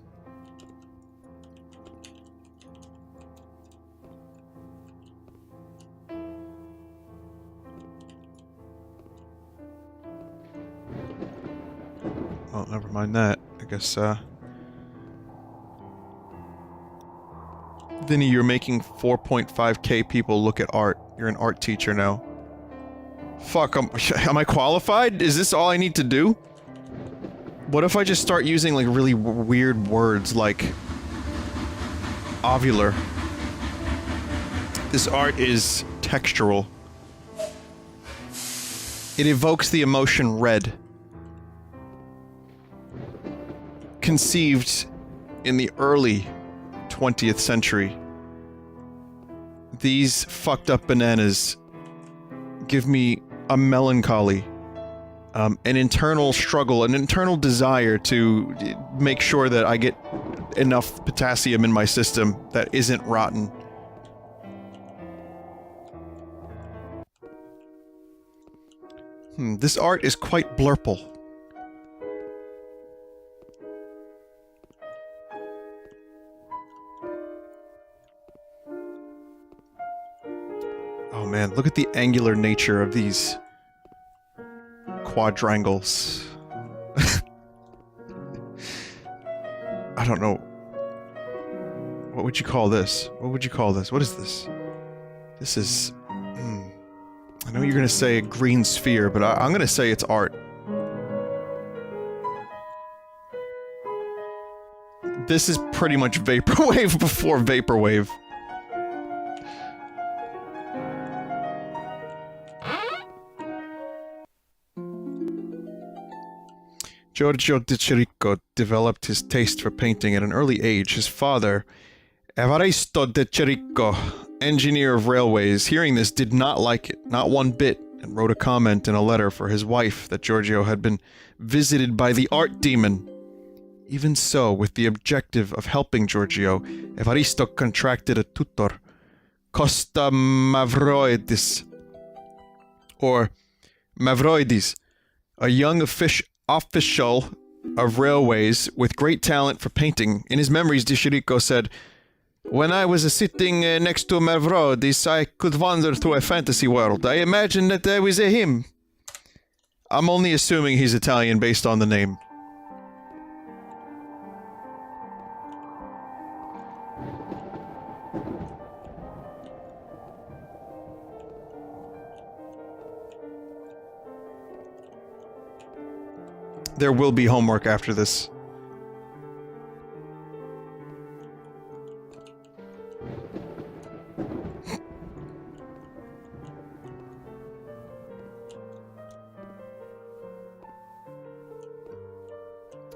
Oh, never mind that. I guess, Vinny, you're making 4.5k people look at art. You're an art teacher now. Fuck, am I qualified? Is this all I need to do? What if I just start using, like, really weird words, like... ovular? This art is textural. It evokes the emotion red. Conceived in the early 20th century. These fucked up bananas give me a melancholy, an internal struggle, an internal desire to make sure that I get enough potassium in my system that isn't rotten. This art is quite blurple. Oh man, look at the angular nature of these quadrangles. I don't know. What would you call this? What would you call this? What is this? This is... I know you're gonna say a green sphere, but I'm gonna say it's art. This is pretty much Vaporwave before Vaporwave. Giorgio di Chirico developed his taste for painting at an early age. His father, Evaristo de Chirico, engineer of railways, hearing this, did not like it, not one bit, and wrote a comment in a letter for his wife that Giorgio had been visited by the art demon. Even so, with the objective of helping Giorgio, Evaristo contracted a tutor, Costa Mavroidis, or Mavroidis, a young official of railways with great talent for painting. In his memories, Di Chirico said, "When I was sitting next to Mavroidis, I could wander through a fantasy world. I imagined that there was a him." I'm only assuming he's Italian based on the name. There will be homework after this.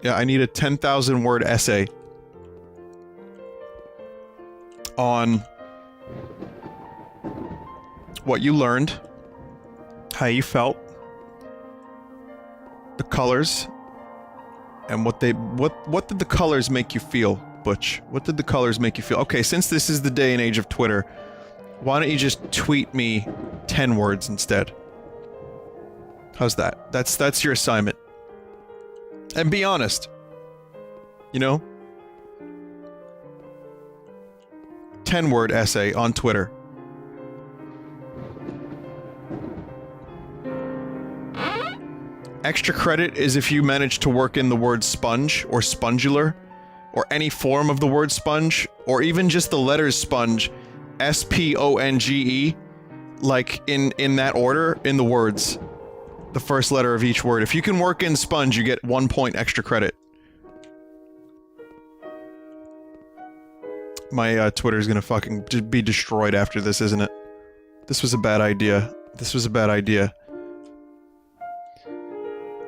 Yeah, I need a 10,000 word essay on what you learned, how you felt, the colors, and what did the colors make you feel, Butch? What did the colors make you feel? Okay, since this is the day and age of Twitter, why don't you just tweet me 10 words instead? How's that? That's your assignment. And be honest. You know? 10-word essay on Twitter. Extra credit is if you manage to work in the word sponge, or spongular, or any form of the word sponge, or even just the letters sponge, S-P-O-N-G-E, like in that order, in the words. The first letter of each word. If you can work in sponge, you get 1 point extra credit. My Twitter's gonna fucking be destroyed after this, isn't it? This was a bad idea. This was a bad idea.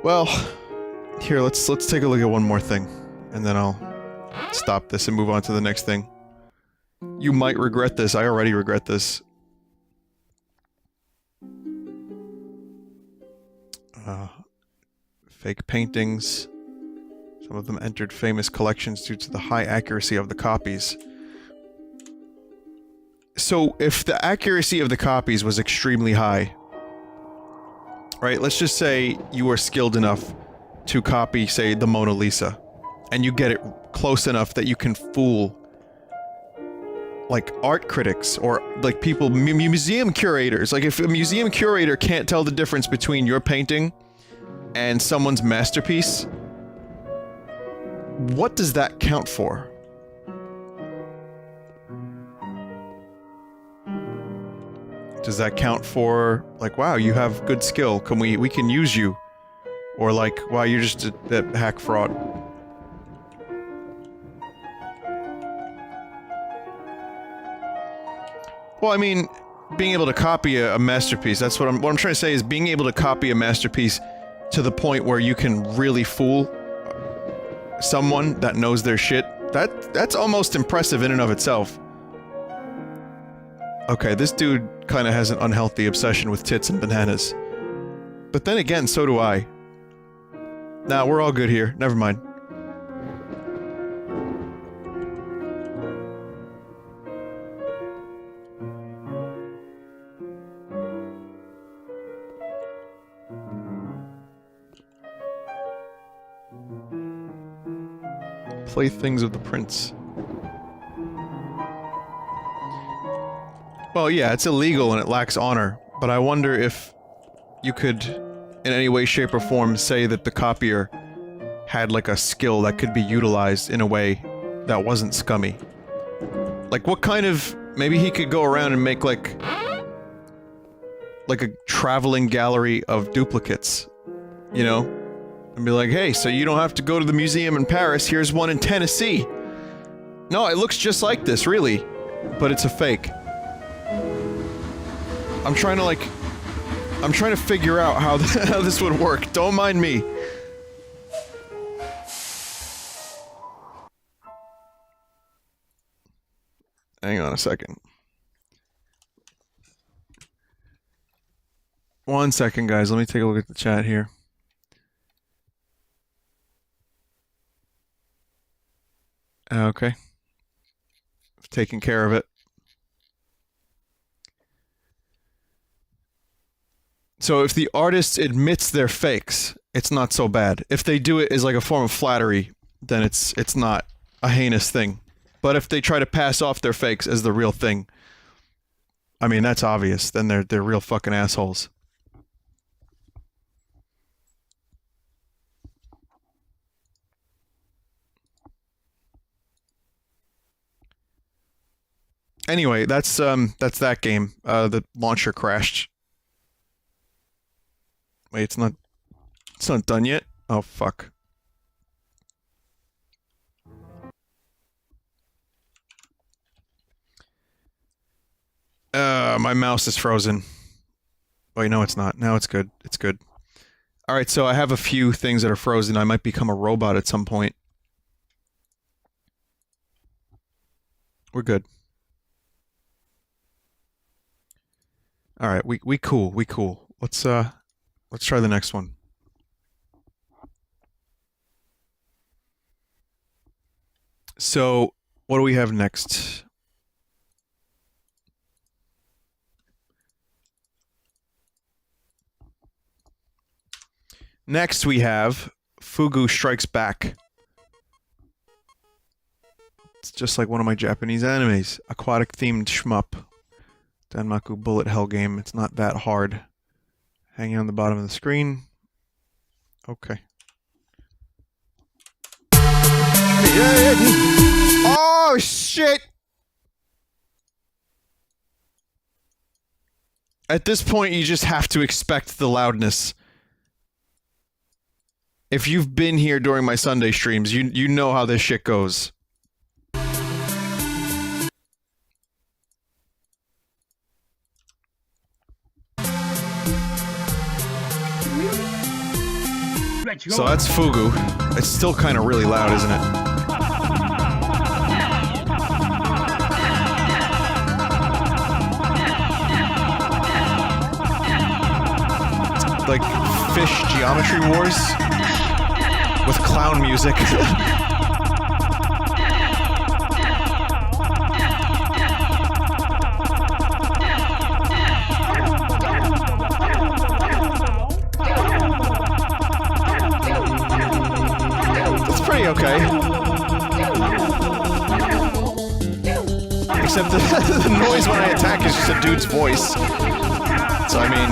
Well, here, let's take a look at one more thing, and then I'll stop this and move on to the next thing. You might regret this. I already regret this. Fake paintings. Some of them entered famous collections due to the high accuracy of the copies. So, if the accuracy of the copies was extremely high, right, let's just say you are skilled enough to copy, say, the Mona Lisa, and you get it close enough that you can fool, like, art critics, or, like, people, museum curators. Like, if a museum curator can't tell the difference between your painting and someone's masterpiece, what does that count for? Does that count for, like, wow, you have good skill, we can use you? Or like, wow, you're just a hack fraud. Well, I mean, being able to copy a masterpiece, that's what I'm trying to say is being able to copy a masterpiece to the point where you can really fool someone that knows their shit, that's almost impressive in and of itself. Okay, this dude kinda has an unhealthy obsession with tits and bananas. But then again, so do I. Nah, we're all good here. Never mind. Playthings of the Prince. Well, yeah, it's illegal and it lacks honor, but I wonder if you could, in any way, shape, or form, say that the copier had, like, a skill that could be utilized in a way that wasn't scummy. Like, what kind of... Maybe he could go around and make, like a traveling gallery of duplicates. You know? And be like, hey, so you don't have to go to the museum in Paris, here's one in Tennessee. No, it looks just like this, really. But it's a fake. I'm trying to figure out how this would work. Don't mind me. Hang on a second. 1 second, guys. Let me take a look at the chat here. Okay. Taking care of it. So if the artist admits they're fakes, it's not so bad. If they do it as like a form of flattery, then it's not a heinous thing. But if they try to pass off their fakes as the real thing, I mean, that's obvious. Then they're real fucking assholes. Anyway, that's that game. The launcher crashed. Wait, it's not done yet? Oh, fuck. My mouse is frozen. Wait, no, it's not. Now it's good. It's good. Alright, so I have a few things that are frozen. I might become a robot at some point. We're good. Alright, we cool. Let's try the next one. So, what do we have next? Next we have FUGU Strikes Back. It's just like one of my Japanese animes. Aquatic themed shmup. Danmaku bullet hell game. It's not that hard. Hanging on the bottom of the screen. Okay. Oh shit! At this point you just have to expect the loudness. If you've been here during my Sunday streams, you know how this shit goes. So that's FUGU. It's still kind of really loud, isn't it? It's like Fish Geometry Wars with clown music. Okay. Except the noise when I attack is just a dude's voice. So I mean...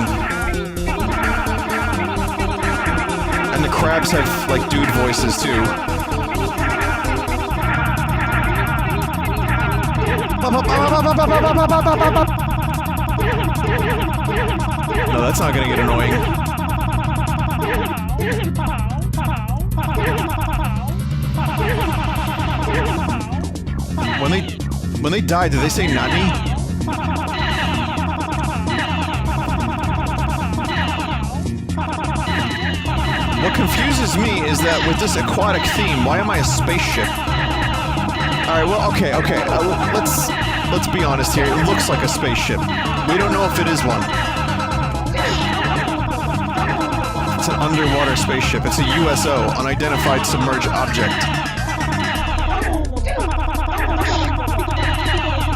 And the crabs have, like, dude voices too. No, that's not gonna get annoying. When they die, do they say Nani? What confuses me is that with this aquatic theme, why am I a spaceship? Alright, well, okay. Let's be honest here. It looks like a spaceship. We don't know if it is one. It's an underwater spaceship. It's a USO, unidentified submerged object.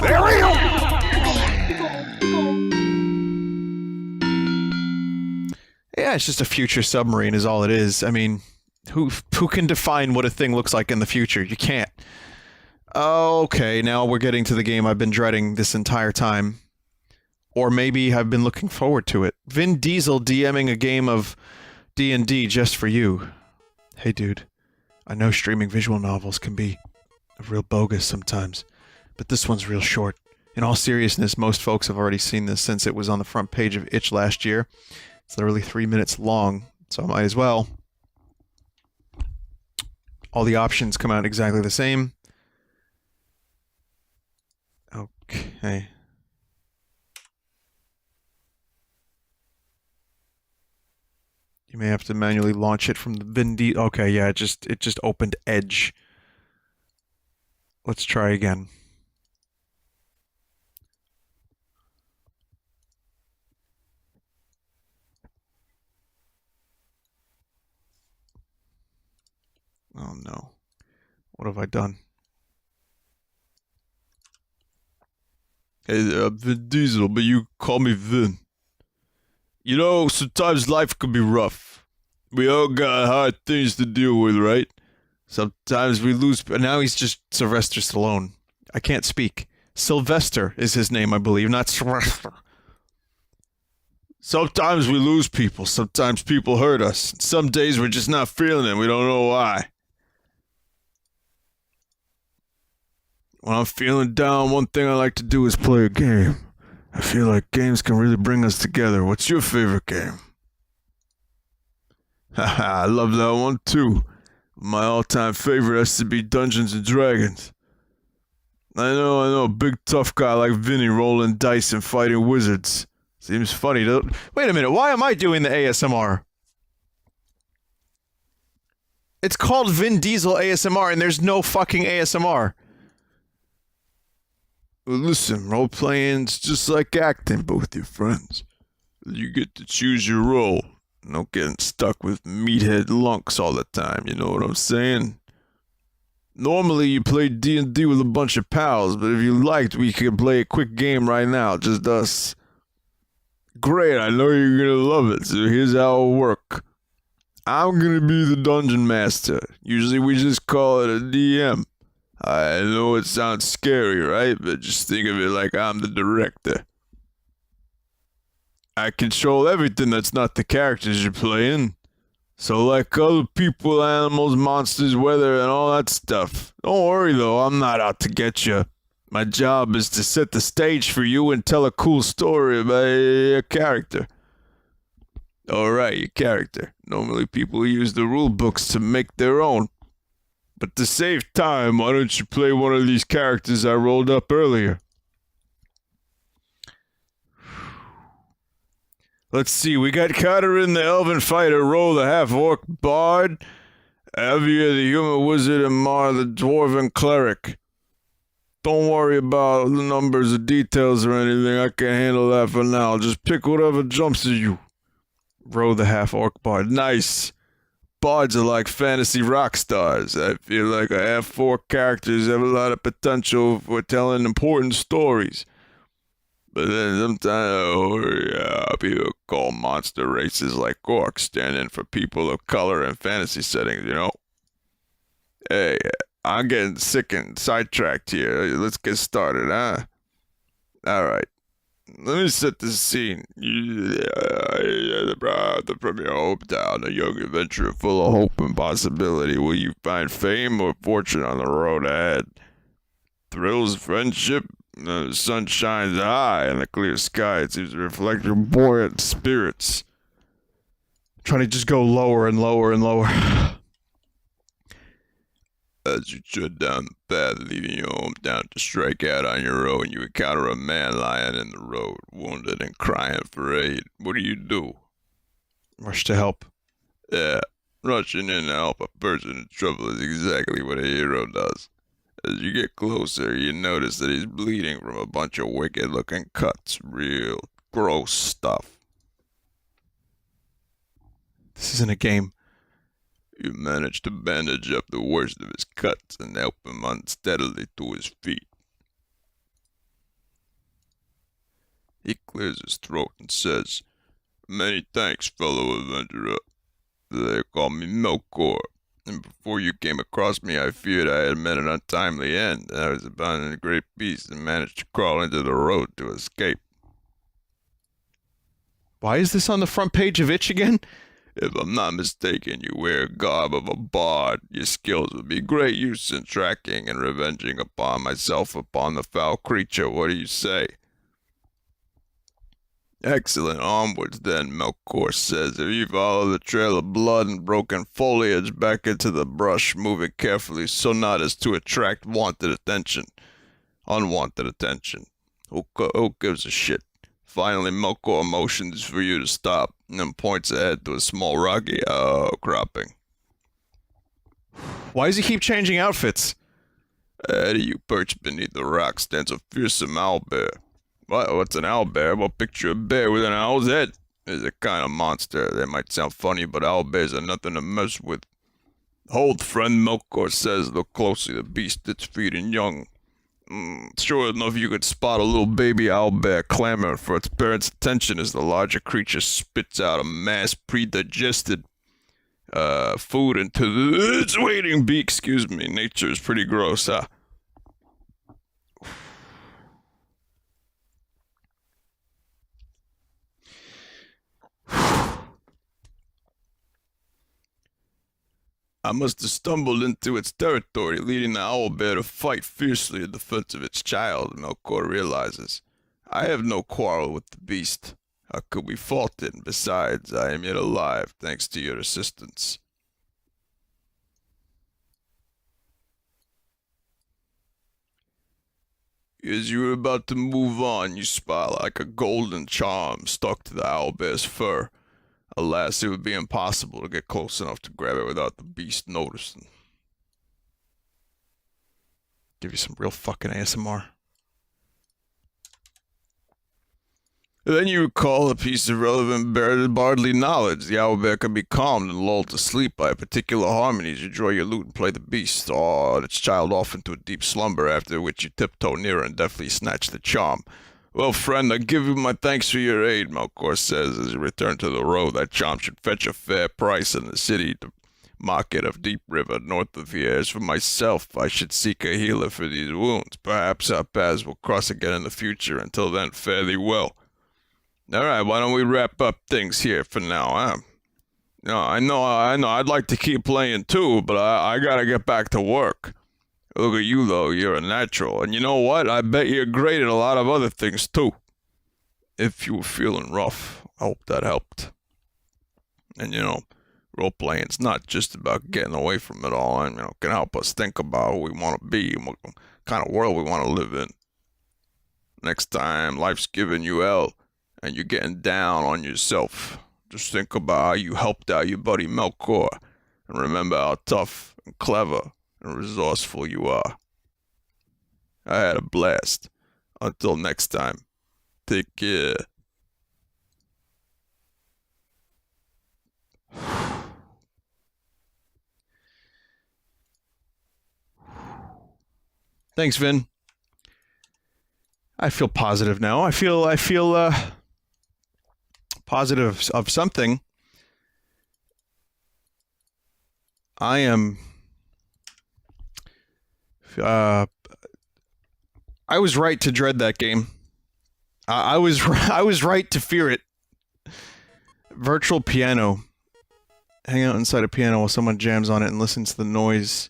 Ariel! Yeah, it's just a future submarine is all it is. I mean, who can define what a thing looks like in the future? You can't. Okay, now we're getting to the game I've been dreading this entire time. Or maybe I've been looking forward to it. Vin Diesel DMing a game of D&D just for you. Hey dude, I know streaming visual novels can be real bogus sometimes. but this one's real short. In all seriousness, most folks have already seen this since it was on the front page of Itch last year. It's literally 3 minutes long, so I might as well. All the options come out exactly the same. Okay. You may have to manually launch it from the Vindy. Okay, yeah, it just opened Edge. Let's try again. Oh no. What have I done? Hey, Vin Diesel, but you call me Vin. You know, sometimes life can be rough. We all got hard things to deal with, right? Sometimes we lose... But now he's just Sylvester Stallone. I can't speak. Sylvester is his name, I believe, not Sylvester. Sometimes we lose people. Sometimes people hurt us. Some days we're just not feeling it. We don't know why. When I'm feeling down, one thing I like to do is play a game. I feel like games can really bring us together. What's your favorite game? Haha, I love that one too. My all-time favorite has to be Dungeons and Dragons. I know, big tough guy like Vinny rolling dice and fighting wizards. Seems funny, though. Wait a minute, why am I doing the ASMR? It's called Vin Diesel ASMR and there's no fucking ASMR. Well, listen, role-playing's just like acting, but with your friends. You get to choose your role. No getting stuck with meathead lunks all the time, you know what I'm saying? Normally, you play D&D with a bunch of pals, but if you liked, we could play a quick game right now, just us. Great, I know you're gonna love it, so here's how it'll work. I'm gonna be the dungeon master. Usually we just call it a DM. I know it sounds scary, right? But just think of it like I'm the director. I control everything that's not the characters you're playing. So like other people, animals, monsters, weather, and all that stuff. Don't worry though, I'm not out to get you. My job is to set the stage for you and tell a cool story about your character. Alright, your character. Normally people use the rule books to make their own. But to save time, why don't you play one of these characters I rolled up earlier? Let's see, we got Catarin the Elven Fighter, Ro the Half-Orc Bard, Avia the Human Wizard, and Mar the Dwarven Cleric. Don't worry about the numbers or details or anything, I can handle that for now. Just pick whatever jumps at you. Ro the Half-Orc Bard, nice. Bards are like fantasy rock stars. I feel like I have 4 characters have a lot of potential for telling important stories. But then sometimes people call monster races like orcs stand in for people of color in fantasy settings, you know? Hey, I'm getting sick and sidetracked here. Let's get started, huh? Alright. Let me set the scene. From your hometown, a young adventurer full of hope and possibility. Will you find fame or fortune on the road ahead? Thrills, friendship, the sun shines high in the clear sky. It seems to reflect your buoyant spirits. I'm trying to just go lower and lower and lower. As you tread down the path leaving your hometown to strike out on your own, you encounter a man lying in the road, wounded and crying for aid. What do? Rush to help. Yeah, rushing in to help a person in trouble is exactly what a hero does. As you get closer, you notice that he's bleeding from a bunch of wicked-looking cuts. Real gross stuff. This isn't a game. You manage to bandage up the worst of his cuts and help him unsteadily to his feet. He clears his throat and says, "Many thanks, fellow adventurer. They call me Melkor, and before you came across me I feared I had met an untimely end. I was abounding in great peace and managed to crawl into the road to escape." Why is this on the front page of Itch again? If I'm not mistaken, you wear garb of a bard. Your skills would be great use in tracking and revenging upon myself upon the foul creature. What do you say? Excellent. Onwards then, Melkor says. If you follow the trail of blood and broken foliage back into the brush, moving carefully so not as to attract unwanted attention. Who gives a shit? Finally, Melkor motions for you to stop, and then points ahead to a small rocky outcropping. Why does he keep changing outfits? Ahead of you, perched beneath the rock, stands a fearsome owlbear. What's an owlbear? Well, picture a bear with an owl's head. It's a kind of monster. They might sound funny, but owlbears are nothing to mess with. Hold, friend, Melkor says. Look closely. The beast that's feeding young. Sure enough, you could spot a little baby owlbear clamoring for its parents' attention as the larger creature spits out a mass pre-digested food into its waiting beak. Excuse me, nature is pretty gross, huh? I must have stumbled into its territory, leading the owlbear to fight fiercely in defense of its child, Melkor realizes. I have no quarrel with the beast. How could we fault it? And besides, I am yet alive, thanks to your assistance. As you were about to move on, you spy like a golden charm stuck to the owlbear's fur. Alas, it would be impossible to get close enough to grab it without the beast noticing. Give you some real fucking ASMR. Then you recall a piece of relevant bardly knowledge. The owlbear can be calmed and lulled to sleep by a particular harmony as you draw your lute and play the beast, or its child off into a deep slumber, after which you tiptoe nearer and deftly snatch the charm. Well, friend, I give you my thanks for your aid, Melkor says, as you return to the road. That charm should fetch a fair price in the city, the market of Deep River, north of here. As for myself, I should seek a healer for these wounds. Perhaps our paths will cross again in the future. Until then, fare thee well. Alright, why don't we wrap up things here for now, huh? No, I know, I'd like to keep playing too, but I gotta get back to work. Look at you, though. You're a natural. And you know what? I bet you're great at a lot of other things, too. If you were feeling rough, I hope that helped. And, you know, role-playing's not just about getting away from it all. And, you know, can help us think about who we want to be and what kind of world we want to live in. Next time life's giving you hell and you're getting down on yourself, just think about how you helped out your buddy Melkor. And remember how tough and clever and resourceful you are. I had a blast. Until next time, take care. Thanks, Vin. I feel positive now. I feel positive of something. I am I was right to dread that game. I was right to fear it. Virtual piano. Hang out inside a piano while someone jams on it and listens to the noise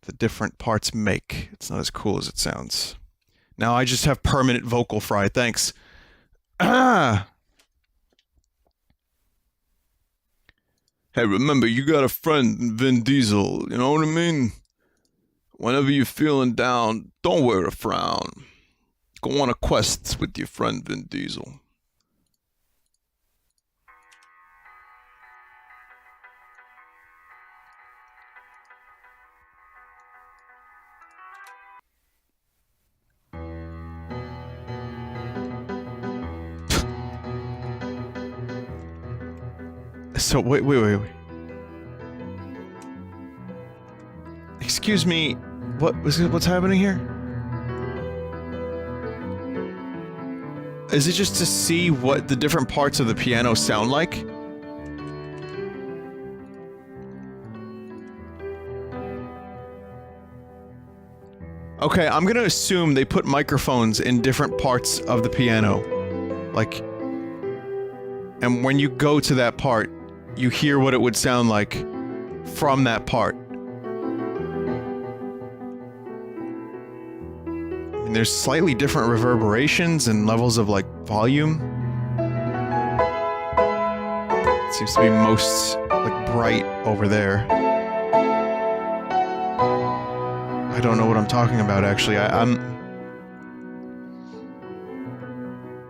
the different parts make. It's not as cool as it sounds. Now I just have permanent vocal fry. Thanks. Ah. Hey, remember, you got a friend in Vin Diesel. You know what I mean? Whenever you're feeling down, don't wear a frown. Go on a quest with your friend Vin Diesel. So, wait. Excuse me, what's happening here? Is it just to see what the different parts of the piano sound like? Okay, I'm gonna assume they put microphones in different parts of the piano. Like, and when you go to that part, you hear what it would sound like from that part. I mean, there's slightly different reverberations and levels of, like, volume. It seems to be most, like, bright over there. I don't know what I'm talking about, actually.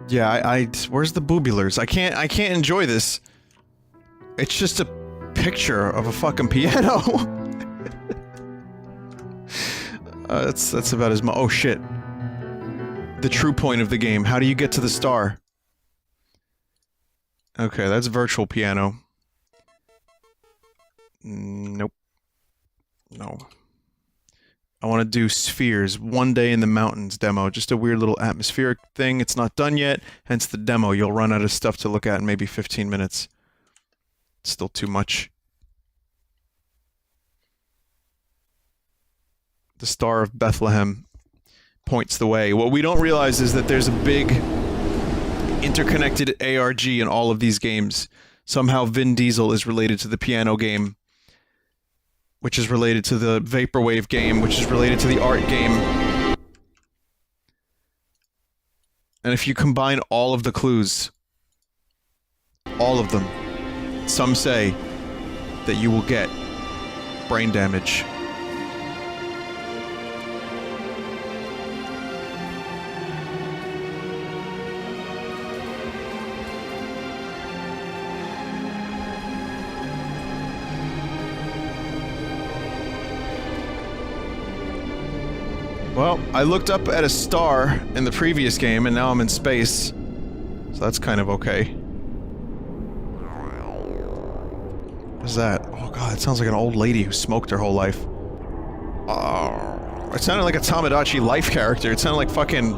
Yeah, where's the boobulars? I can't enjoy this. It's just a picture of a fucking piano. That's about as much. Oh shit. The true point of the game. How do you get to the star? Okay, that's virtual piano. Nope. No. I want to do spheres. One Day in the Mountains demo. Just a weird little atmospheric thing. It's not done yet, hence the demo. You'll run out of stuff to look at in maybe 15 minutes. It's still too much. The Star of Bethlehem points the way. What we don't realize is that there's a big interconnected ARG in all of these games. Somehow Vin Diesel is related to the piano game, which is related to the Vaporwave game, which is related to the art game. And if you combine all of the clues, all of them, some say that you will get brain damage. Well, I looked up at a star in the previous game, and now I'm in space. So that's kind of okay. What's that? Oh god, it sounds like an old lady who smoked her whole life. Oh, it sounded like a Tamagotchi life character. It sounded like fucking...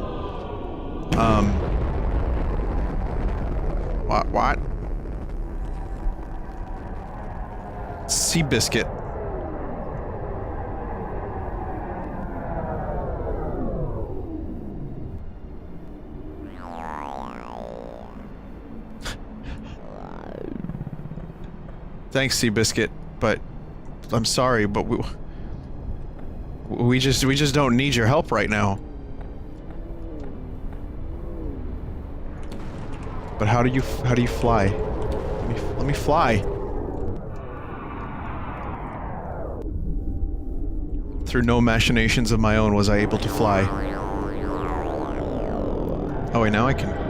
What? Seabiscuit. Thanks, Seabiscuit, but I'm sorry, but we just don't need your help right now. But how do you fly? Let me fly. Through no machinations of my own was I able to fly. Oh wait, now I can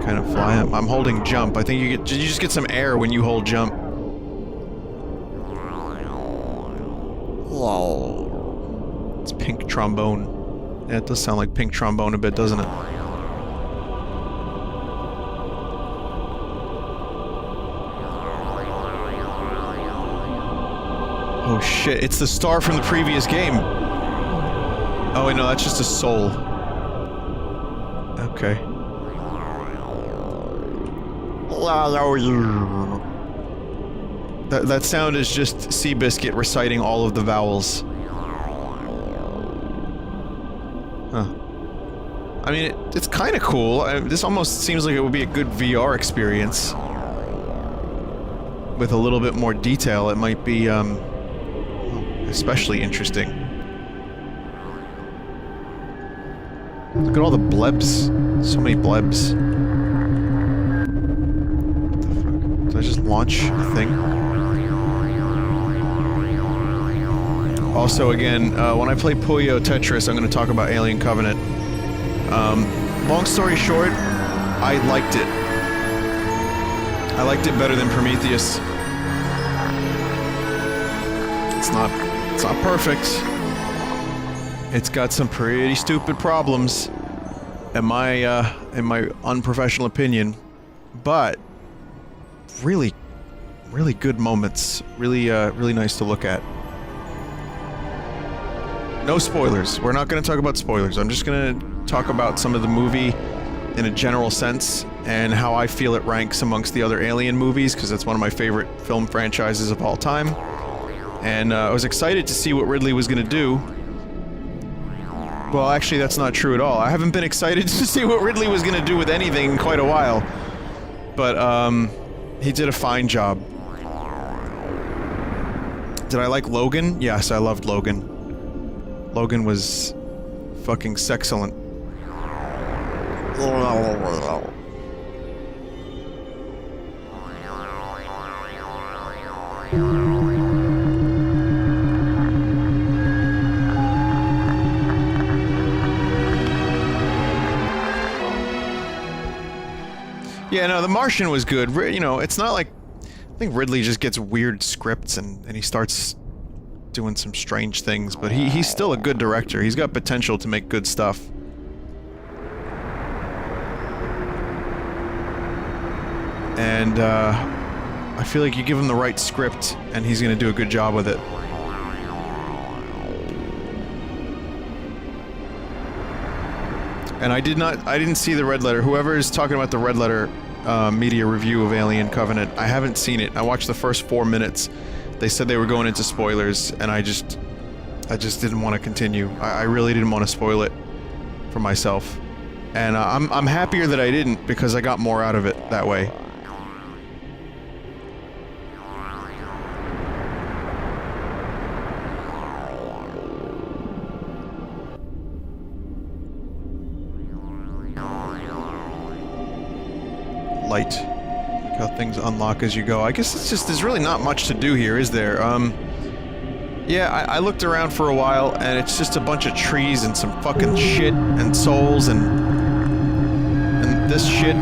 kind of fly. I'm holding jump. I think you just get some air when you hold jump. Lol. It's pink trombone. Yeah, it does sound like pink trombone a bit, doesn't it? Oh shit, it's the star from the previous game. Oh wait, no, that's just a soul. Okay. That sound is just Seabiscuit reciting all of the vowels. Huh. I mean, it's kind of cool. This almost seems like it would be a good VR experience. With a little bit more detail, it might be, especially interesting. Look at all the blebs. So many blebs. Did I just launch a thing? Also, again, when I play Puyo Tetris, I'm going to talk about Alien Covenant. Long story short, I liked it. I liked it better than Prometheus. It's not perfect. It's got some pretty stupid problems, in my unprofessional opinion, but really good moments. Really nice to look at. No spoilers. We're not going to talk about spoilers. I'm just going to talk about some of the movie in a general sense and how I feel it ranks amongst the other Alien movies, because that's one of my favorite film franchises of all time. And I was excited to see what Ridley was going to do. Well, actually, that's not true at all. I haven't been excited to see what Ridley was going to do with anything in quite a while. But, He did a fine job. Did I like Logan? Yes, I loved Logan. Logan was fucking sexcellent. Yeah, no, The Martian was good. You know, it's not like... I think Ridley just gets weird scripts and he starts doing some strange things, but he's still a good director. He's got potential to make good stuff. And, I feel like you give him the right script and he's gonna do a good job with it. And I didn't see the red letter. Whoever is talking about the red letter media review of Alien Covenant, I haven't seen it. I watched the first 4 minutes. They said they were going into spoilers, and I just didn't want to continue. I really didn't want to spoil it for myself. And I'm happier that I didn't, because I got more out of it that way. Light. Like how things unlock as you go. I guess it's just, there's really not much to do here, is there? Yeah, I looked around for a while, and it's just a bunch of trees and some fucking shit and souls and this shit.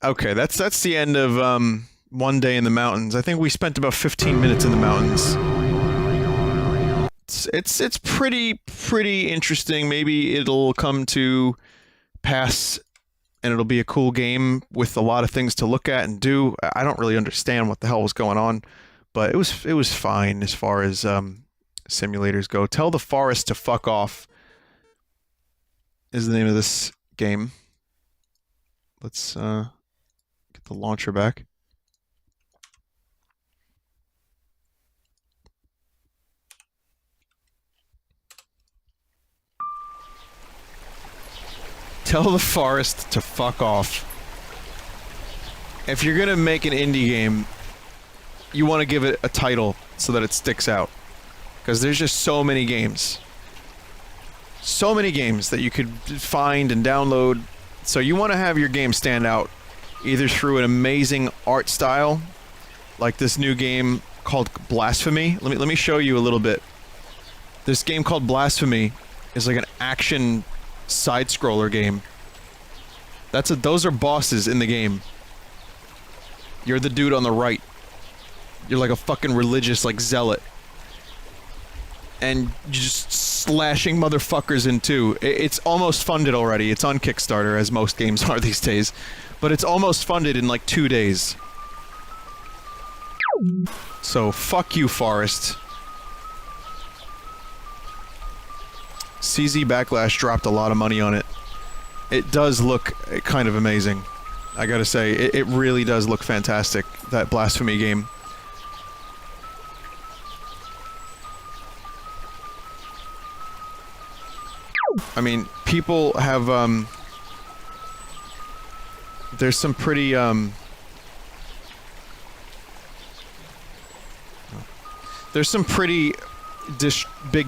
Okay, that's the end of One Day in the Mountains. I think we spent about 15 minutes in the mountains. It's pretty interesting. Maybe it'll come to pass and it'll be a cool game with a lot of things to look at and do. I don't really understand what the hell was going on, but it was fine as far as simulators go. Tell the Forest to fuck off is the name of this game. Let's get the launcher back. Tell the Forest to fuck off. If you're gonna make an indie game, you want to give it a title so that it sticks out. Because there's just so many games. So many games that you could find and download. So you want to have your game stand out either through an amazing art style, like this new game called Blasphemy. Let me show you a little bit. This game called Blasphemy is like an action side-scroller game. Those are bosses in the game. You're the dude on the right. You're like a fucking religious, like, zealot. And you're just slashing motherfuckers in two. It's almost funded already. It's on Kickstarter, as most games are these days. But it's almost funded in like 2 days. So, fuck you, Forest. CZ Backlash dropped a lot of money on it. It does look kind of amazing. I gotta say, it really does look fantastic, that Blasphemy game. I mean, people have, there's some pretty, there's some pretty big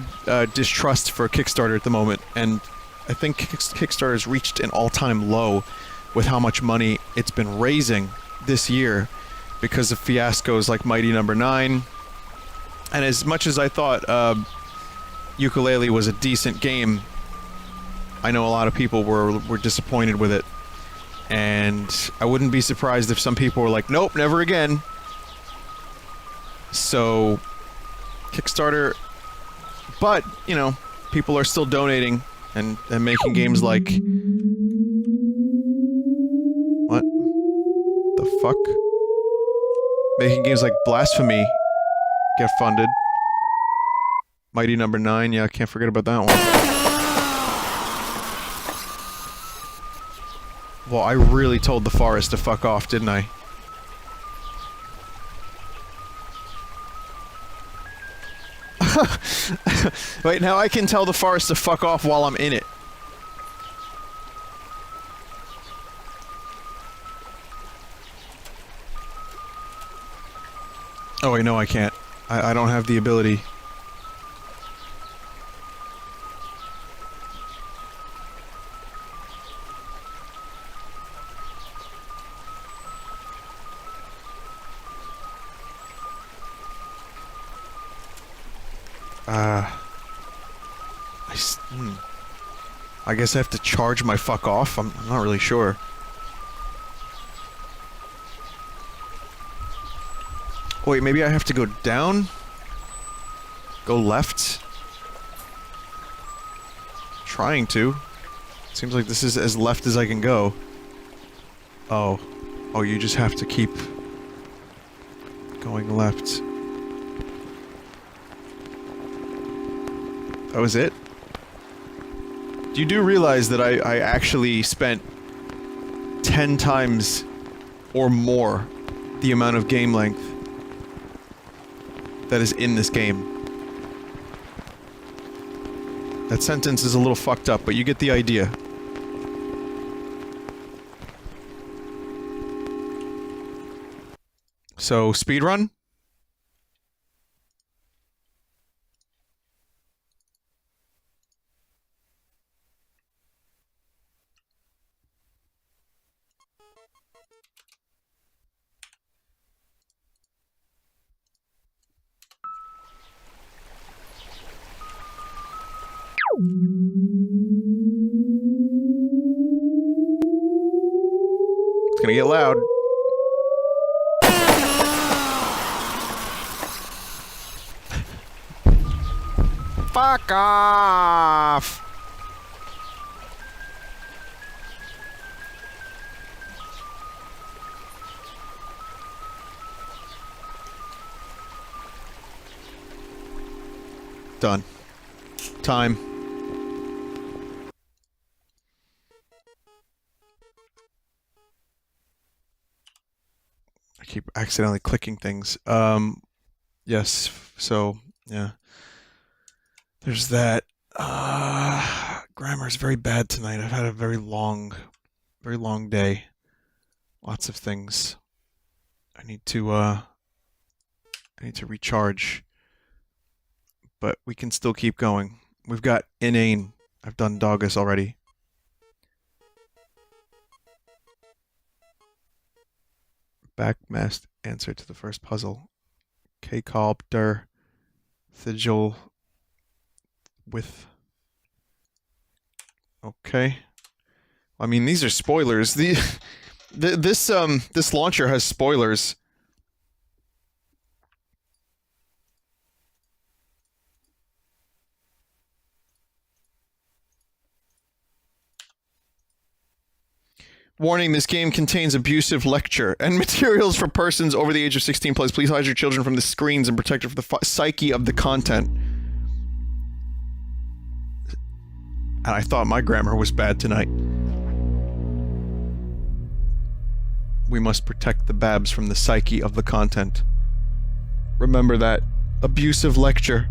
distrust for Kickstarter at the moment, and I think Kickstarter's reached an all-time low with how much money it's been raising this year because of fiascos like Mighty No. 9. And as much as I thought Yooka-Laylee was a decent game, I know a lot of people were disappointed with it, and I wouldn't be surprised if some people were like, nope, never again. So Kickstarter, but you know, people are still donating and making games like, what the fuck? Making games like Blasphemy get funded. Mighty No. 9, yeah, I can't forget about that one. Well, I really told the Forest to fuck off, didn't I? Wait, now I can tell the forest to fuck off while I'm in it. Oh wait, no I can't. I don't have the ability. I guess I have to charge my fuck off? I'm not really sure. Wait, maybe I have to go down? Go left? Trying to. Seems like this is as left as I can go. Oh. Oh, you just have to keep going left. That was it? You do realize that I actually spent 10 times or more the amount of game length that is in this game. That sentence is a little fucked up, but you get the idea. So, speedrun? It's gonna get loud. Fuck off! Done. Time. I keep accidentally clicking things. Yes, so, yeah. There's that. Grammar is very bad tonight. I've had a very long day. Lots of things. I need to recharge. But we can still keep going. We've got INANE. I've done DOGus already. Backmast answer to the first puzzle. K-Copter. Sigil. With. Okay. I mean, these are spoilers. This launcher has spoilers. Warning, this game contains abusive lecture and materials for persons over the age of 16 plus. Please hide your children from the screens and protect them from the psyche of the content. And I thought my grammar was bad tonight. We must protect the babs from the psyche of the content. Remember that. Abusive lecture.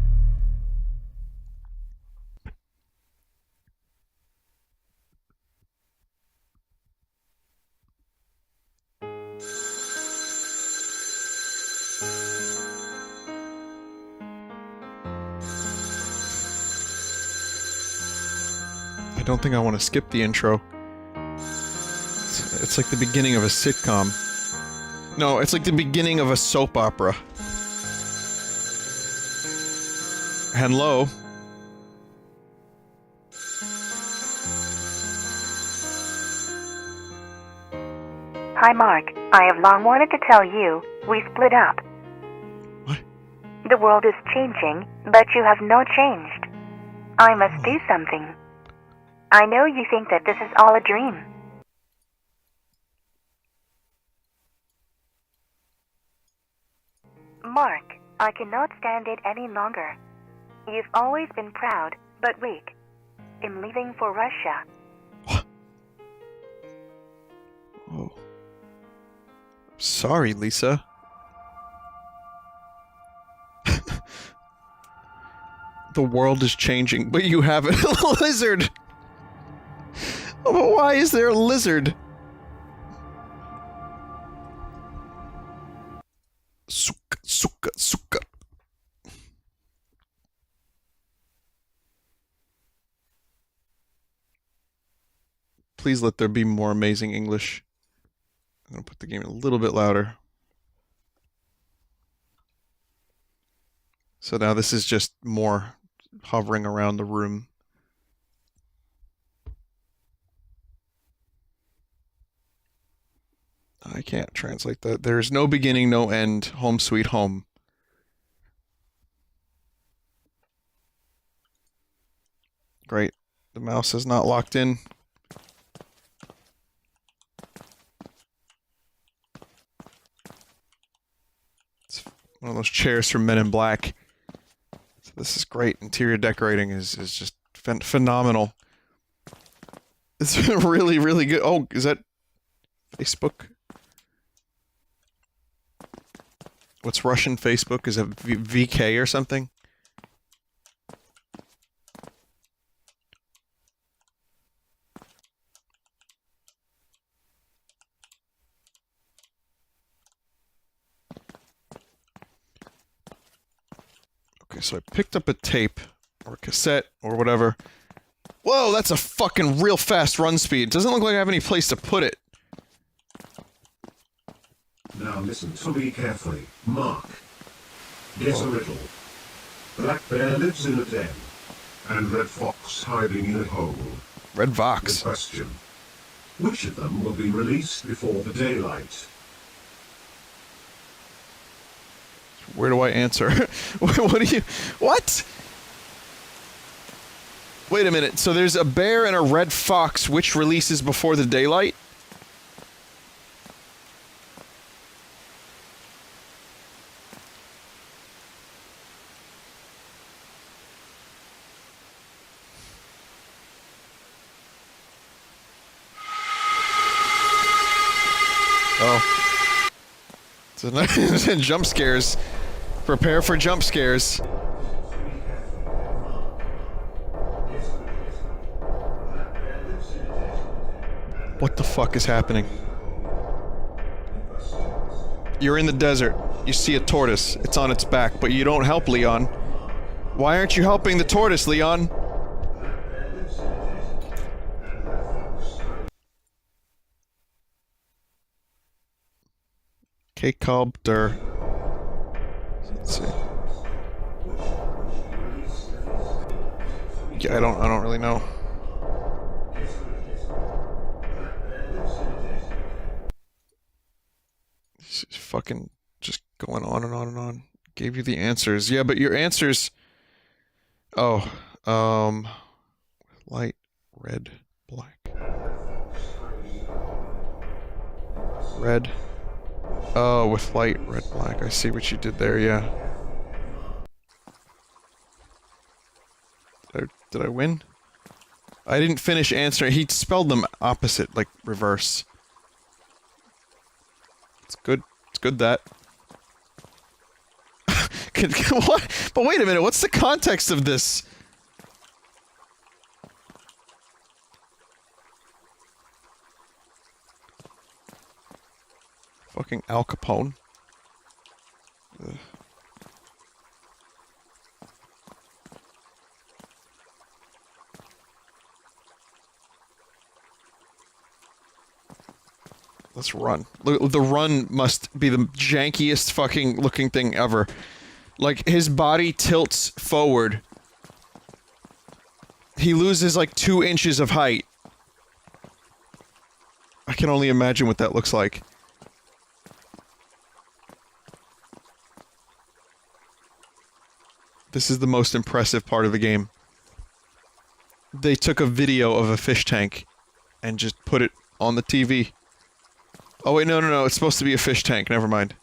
I don't think I want to skip the intro. It's like the beginning of a sitcom. No, it's like the beginning of a soap opera. Hello. Hi, Mark. I have long wanted to tell you, we split up. What? The world is changing, but you have not changed. I must do something. I know you think that this is all a dream. Mark, I cannot stand it any longer. You've always been proud, but weak. In leaving for Russia. What? Oh. Sorry, Lisa. The world is changing, but you have a lizard! But why is there a lizard? Suka, suka, suka. Please let there be more amazing English. I'm gonna put the game a little bit louder. So now this is just more hovering around the room. I can't translate that. There's no beginning, no end. Home sweet home. Great. The mouse is not locked in. It's one of those chairs from Men in Black. So this is great. Interior decorating is just phenomenal. It's really, really good. Oh, is that Facebook? What's Russian Facebook? Is it VK or something? Okay, so I picked up a tape, or a cassette, or whatever. Whoa, that's a fucking real fast run speed. Doesn't look like I have any place to put it. Now listen to me carefully. Mark. Guess a riddle. Black bear lives in a den, and red fox hiding in a hole. Red Vox. The question. Which of them will be released before the daylight? Where do I answer? What do you... What? Wait a minute, so there's a bear and a red fox, which releases before the daylight? Oh. So jump scares. Prepare for jump scares. What the fuck is happening? You're in the desert. You see a tortoise. It's on its back, but you don't help Leon. Why aren't you helping the tortoise, Leon? K-Cob-der. Let's see. Yeah, I don't really know. This is fucking just going on and on and on. Gave you the answers. Yeah, but your answers... Oh, light, red, black. Red. Oh, with light, red, black. I see what you did there, yeah. Did I win? I didn't finish answering. He spelled them opposite, like reverse. It's good. It's good that. What? But wait a minute, what's the context of this? Fucking Al Capone. Ugh. Let's run. Look, the run must be the jankiest fucking looking thing ever. Like, his body tilts forward. He loses like 2 inches of height. I can only imagine what that looks like. This is the most impressive part of the game. They took a video of a fish tank and just put it on the TV. Oh wait, no, it's supposed to be a fish tank, never mind.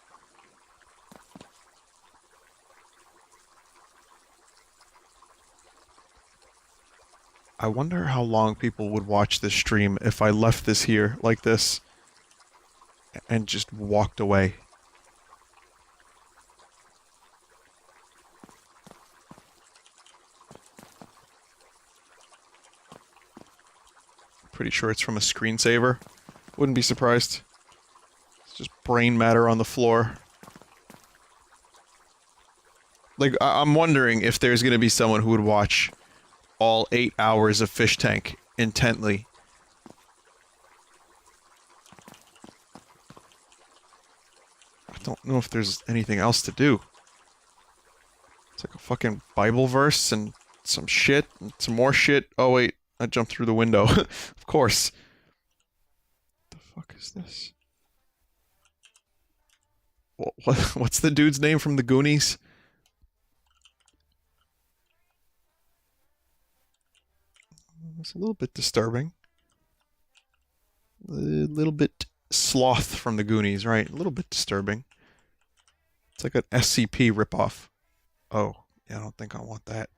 I wonder how long people would watch this stream if I left this here, like this, and just walked away. Pretty sure it's from a screensaver. Wouldn't be surprised. It's just brain matter on the floor. Like, I'm wondering if there's gonna be someone who would watch all 8 hours of Fish Tank intently. I don't know if there's anything else to do. It's like a fucking Bible verse and some shit and some more shit. Oh wait, I jumped through the window. Of course. What the fuck is this? What's the dude's name from the Goonies? It's a little bit disturbing. A little bit Sloth from the Goonies, right? A little bit disturbing. It's like an SCP ripoff. Oh, yeah, I don't think I want that.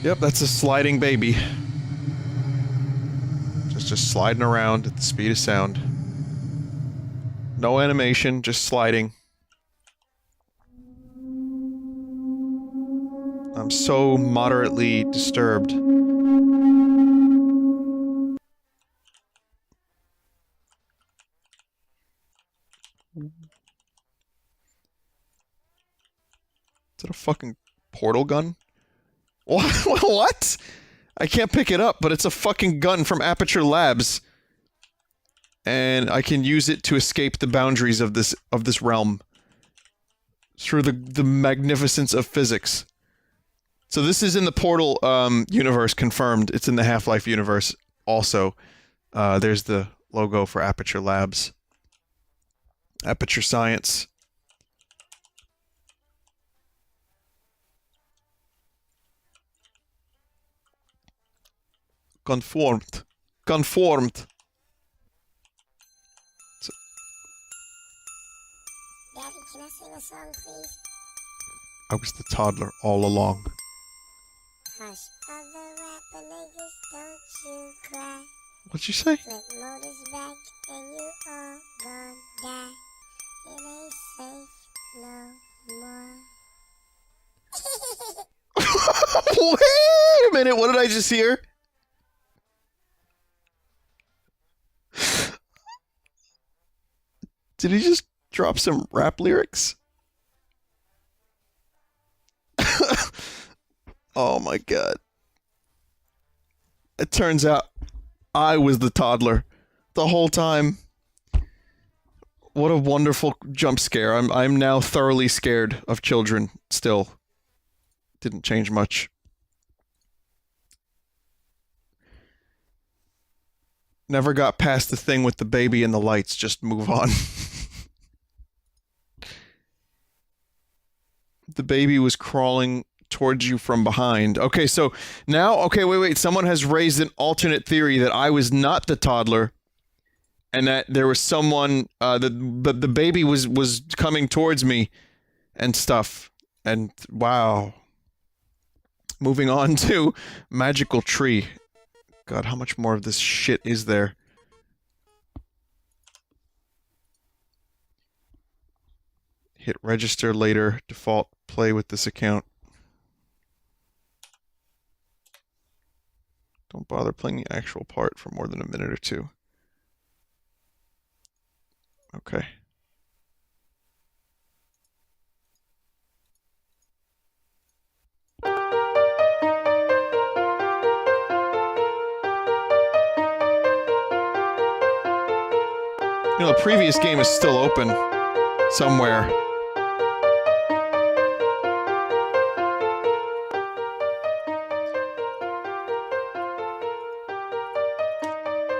Yep, that's a sliding baby. Just sliding around at the speed of sound. No animation, just sliding. I'm so moderately disturbed. Is that a fucking portal gun? What? I can't pick it up, but it's a fucking gun from Aperture Labs. And I can use it to escape the boundaries of this realm. Through the magnificence of physics. So this is in the Portal universe, confirmed. It's in the Half-Life universe also. There's the logo for Aperture Labs. Aperture Science. Conformed. Conformed. Daddy, can I sing a song, please? I was the toddler all along. Hush, other rapper niggas, don't you cry. What'd you say? Flip motors back and you all gon' die. It ain't safe no more. Wait a minute, what did I just hear? Did he just drop some rap lyrics? Oh my god. It turns out I was the toddler the whole time. What a wonderful jump scare. I'm now thoroughly scared of children still. Didn't change much. Never got past the thing with the baby and the lights. Just move on. The baby was crawling towards you from behind. Okay, so now, okay, wait. Someone has raised an alternate theory that I was not the toddler, and that there was someone, the baby was coming towards me, and stuff. And wow. Moving on to Magical Tree. God, how much more of this shit is there? Hit register later. Default play with this account. Don't bother playing the actual part for more than a minute or two. Okay. You know, the previous game is still open somewhere.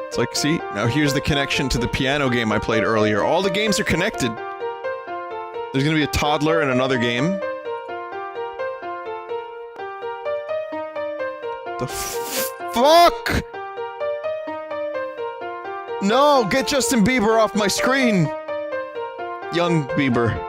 It's like, see, now here's the connection to the piano game I played earlier. All the games are connected. There's gonna be a toddler in another game. The fuck? No, get Justin Bieber off my screen! Young Bieber.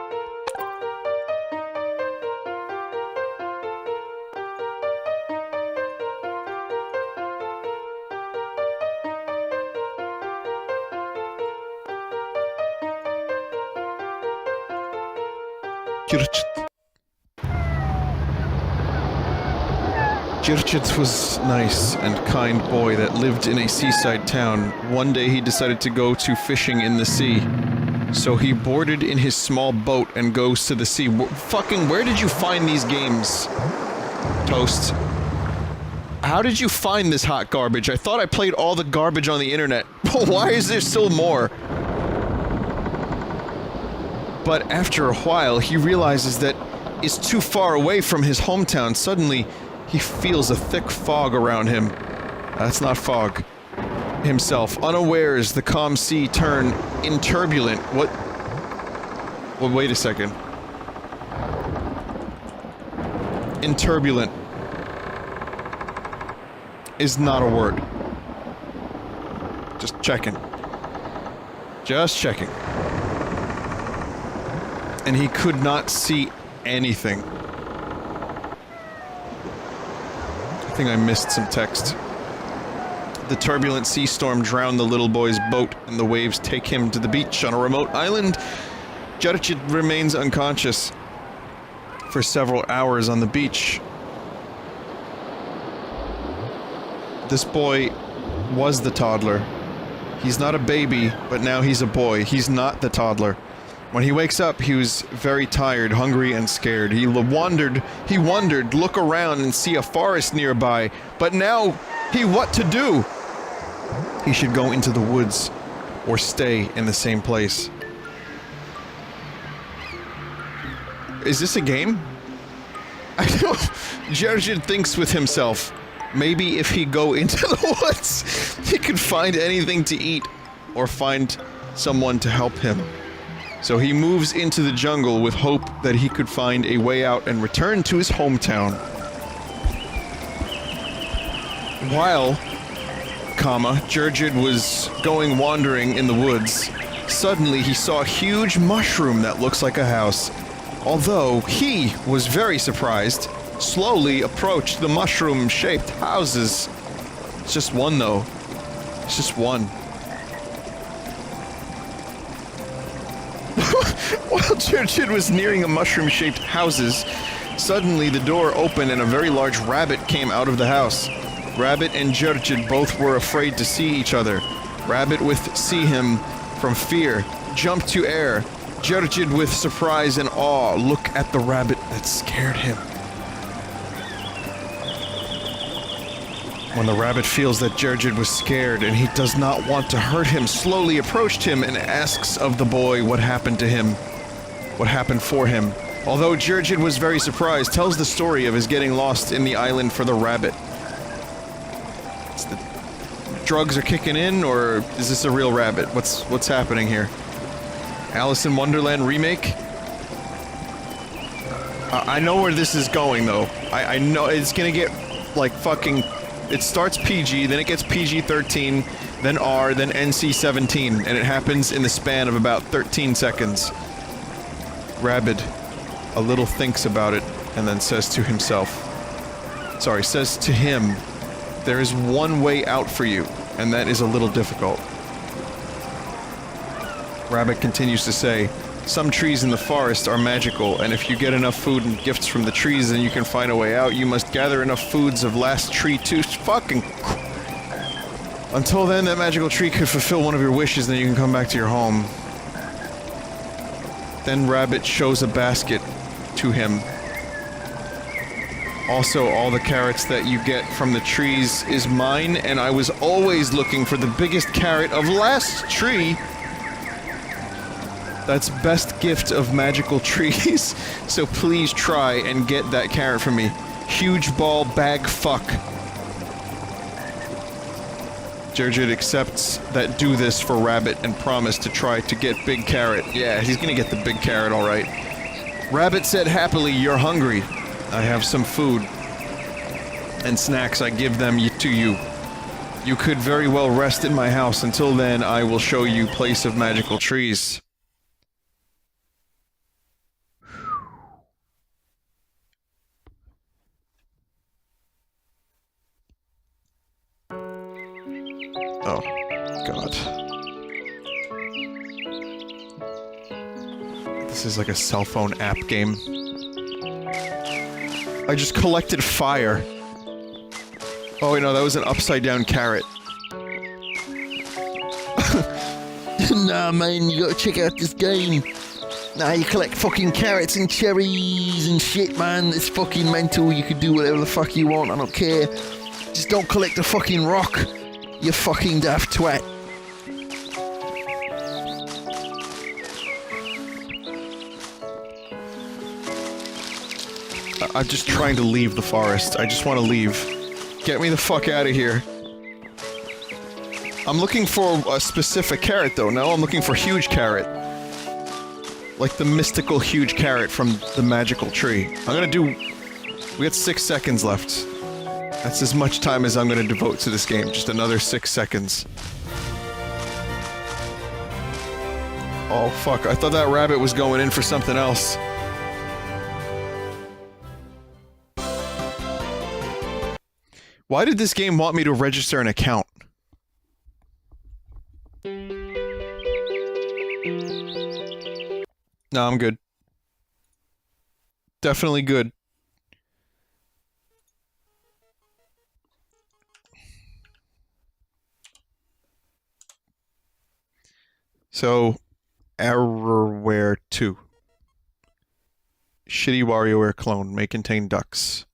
Giorgio was a nice and kind boy that lived in a seaside town. One day he decided to go to fishing in the sea. So he boarded in his small boat and goes to the sea. Where did you find these games? Toast. How did you find this hot garbage? I thought I played all the garbage on the internet. Why is there still more? But after a while, he realizes that it's too far away from his hometown. Suddenly, he feels a thick fog around him. That's not fog. Himself. Unawares, the calm sea turn in turbulent. What? Well, wait a second. In turbulent is not a word. Just checking. Just checking. And he could not see anything. I think I missed some text. The turbulent sea storm drowned the little boy's boat, and the waves take him to the beach on a remote island. Giorgio remains unconscious for several hours on the beach. This boy was the toddler. He's not a baby, but now he's a boy. He's not the toddler. When he wakes up, he was very tired, hungry, and scared. He wondered, look around and see a forest nearby, but now what to do? He should go into the woods or stay in the same place. Is this a game? I don't... Giorgio thinks with himself. Maybe if he go into the woods, he could find anything to eat or find someone to help him. So he moves into the jungle with hope that he could find a way out and return to his hometown. While, Giorgio was going wandering in the woods, suddenly he saw a huge mushroom that looks like a house. Although he was very surprised, slowly approached the mushroom-shaped houses. It's just one, though. It's just one. While Giorgio was nearing the mushroom-shaped houses, suddenly the door opened and a very large rabbit came out of the house. Rabbit and Giorgio both were afraid to see each other. Rabbit with see him from fear, jumped to air. Giorgio with surprise and awe, look at the rabbit that scared him. When the rabbit feels that Giorgio was scared and he does not want to hurt him, slowly approached him and asks of the boy what happened to him, what happened for him. Although Giorgio was very surprised, tells the story of his getting lost in the island for the rabbit. It's the drugs are kicking in, or is this a real rabbit? What's happening here? Alice in Wonderland remake? I know where this is going, though. I know it's gonna get, like, fucking... It starts PG, then it gets PG-13, then R, then NC-17, and it happens in the span of about 13 seconds. Rabbit a little thinks about it, and then says to himself... Sorry, says to him, there is one way out for you, and that is a little difficult. Rabbit continues to say, some trees in the forest are magical, and if you get enough food and gifts from the trees, then you can find a way out. You must gather enough foods of last tree to fucking... Until then, that magical tree could fulfill one of your wishes, then you can come back to your home. Then Rabbit shows a basket to him. Also, all the carrots that you get from the trees is mine, and I was always looking for the biggest carrot of last tree. That's best gift of magical trees, so please try and get that carrot for me. Huge ball bag fuck. Giorgio accepts that do this for Rabbit and promise to try to get Big Carrot. Yeah, he's gonna get the big carrot, alright. Rabbit said happily, you're hungry. I have some food and snacks, I give them to you. You could very well rest in my house. Until then, I will show you place of magical trees. Oh, God. This is like a cell phone app game. I just collected fire. Oh wait, no, that was an upside down carrot. Nah, man, you gotta check out this game. Nah, you collect fucking carrots and cherries and shit, man. It's fucking mental. You can do whatever the fuck you want. I don't care. Just don't collect a fucking rock. You fucking daft twat. I'm just trying to leave the forest. I just want to leave. Get me the fuck out of here. I'm looking for a specific carrot, though. No, I'm looking for huge carrot. Like the mystical huge carrot from the magical tree. I'm gonna do... We got 6 seconds left. That's as much time as I'm gonna devote to this game. Just another 6 seconds. Oh, fuck. I thought that rabbit was going in for something else. Why did this game want me to register an account? No, I'm good. Definitely good. So, Errorware 2. Shitty WarioWare clone may contain ducks.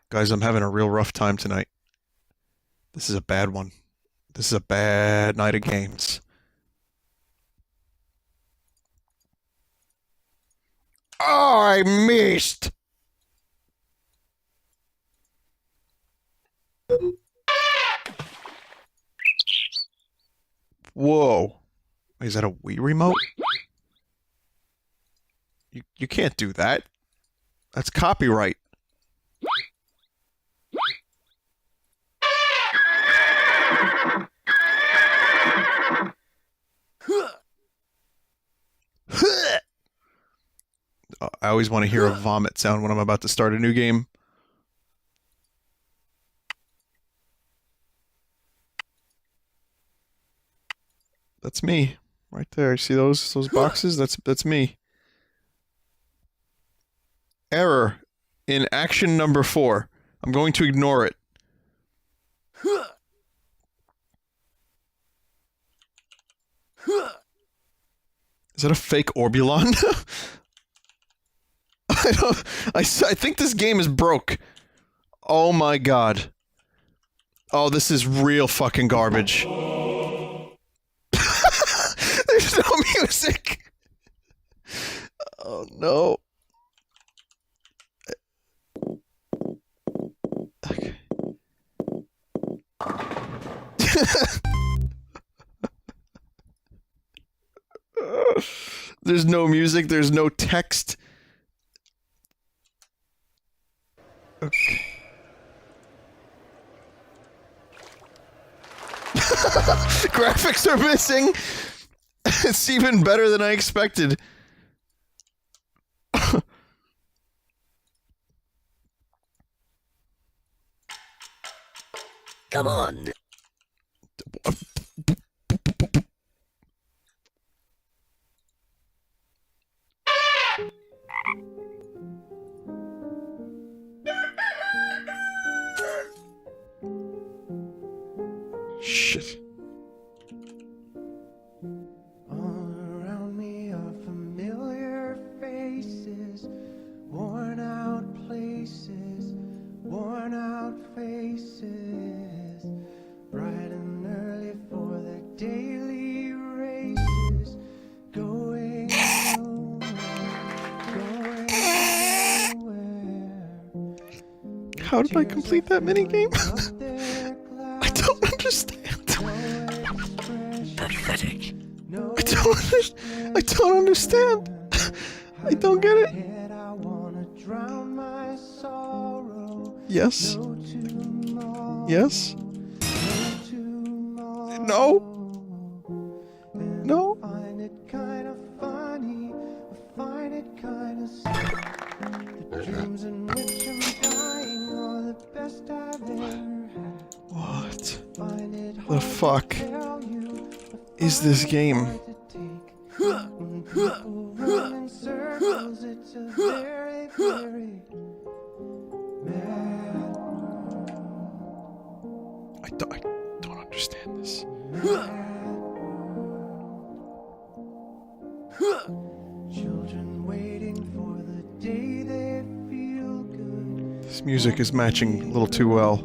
Guys, I'm having a real rough time tonight. This is a bad one. This is a bad night of games. Oh, I missed! Whoa. Wait, is that a Wii remote? You can't do that. That's copyright. I always want to hear a vomit sound when I'm about to start a new game. That's me. Right there. You see those boxes? That's me. Error in action number 4. I'm going to ignore it. Is that a fake Orbulon? I think this game is broke. Oh my god. Oh, this is real fucking garbage. There's no music. Oh no. Okay. There's no music, there's no text. Okay. Graphics are missing. It's even better than I expected. Come on. Shit. All around me are familiar faces, worn out places, worn out faces, bright and early for their daily races, going nowhere. How did I complete that minigame? I don't understand. Pathetic. I don't understand. I don't get it. Yes. Yes. No. No. Find it kind of funny, I find it kind of sad. The dreams in which I'm dying are the best I've ever had. fuck is this game? In circles, it's a very, very mad I don't understand this. children waiting for the day they feel good. This music is matching a little too well.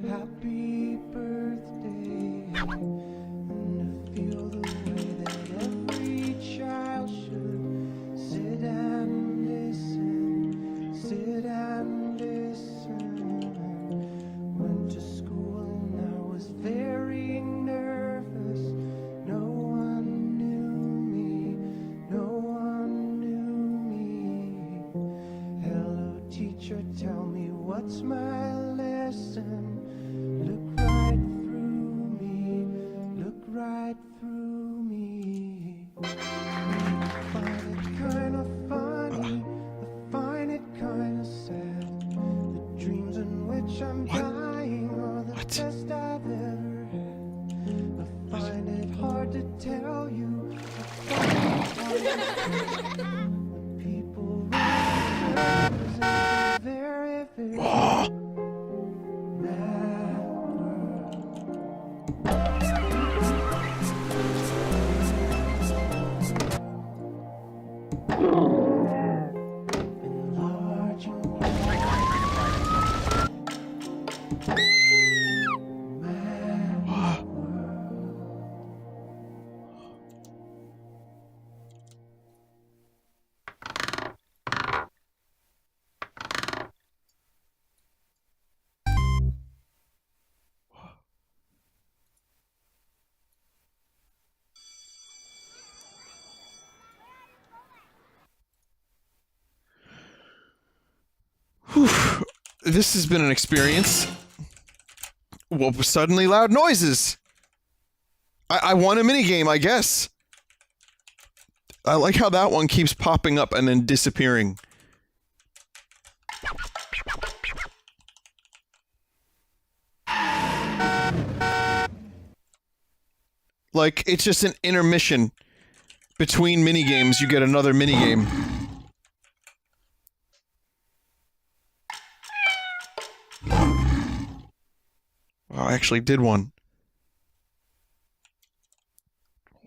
Happy birthday. And to feel the way that every child should sit and listen. Sit and listen. Went to school and I was very nervous. No one knew me. No one knew me. Hello, teacher, tell me what's my lesson. Look right through me. Look right through me. I find it kind of funny. I find it kind of sad. The dreams in which I'm dying are the best I've ever had. I find it hard to tell you. I find it hard to tell you. When people run in circles, it's a very, very mad world. Enlarging mad world. Whew. This has been an experience. Well, suddenly loud noises. I won a minigame, I guess. I like how that one keeps popping up and then disappearing. Like, it's just an intermission. Between minigames, you get another minigame. Oh, I actually did one.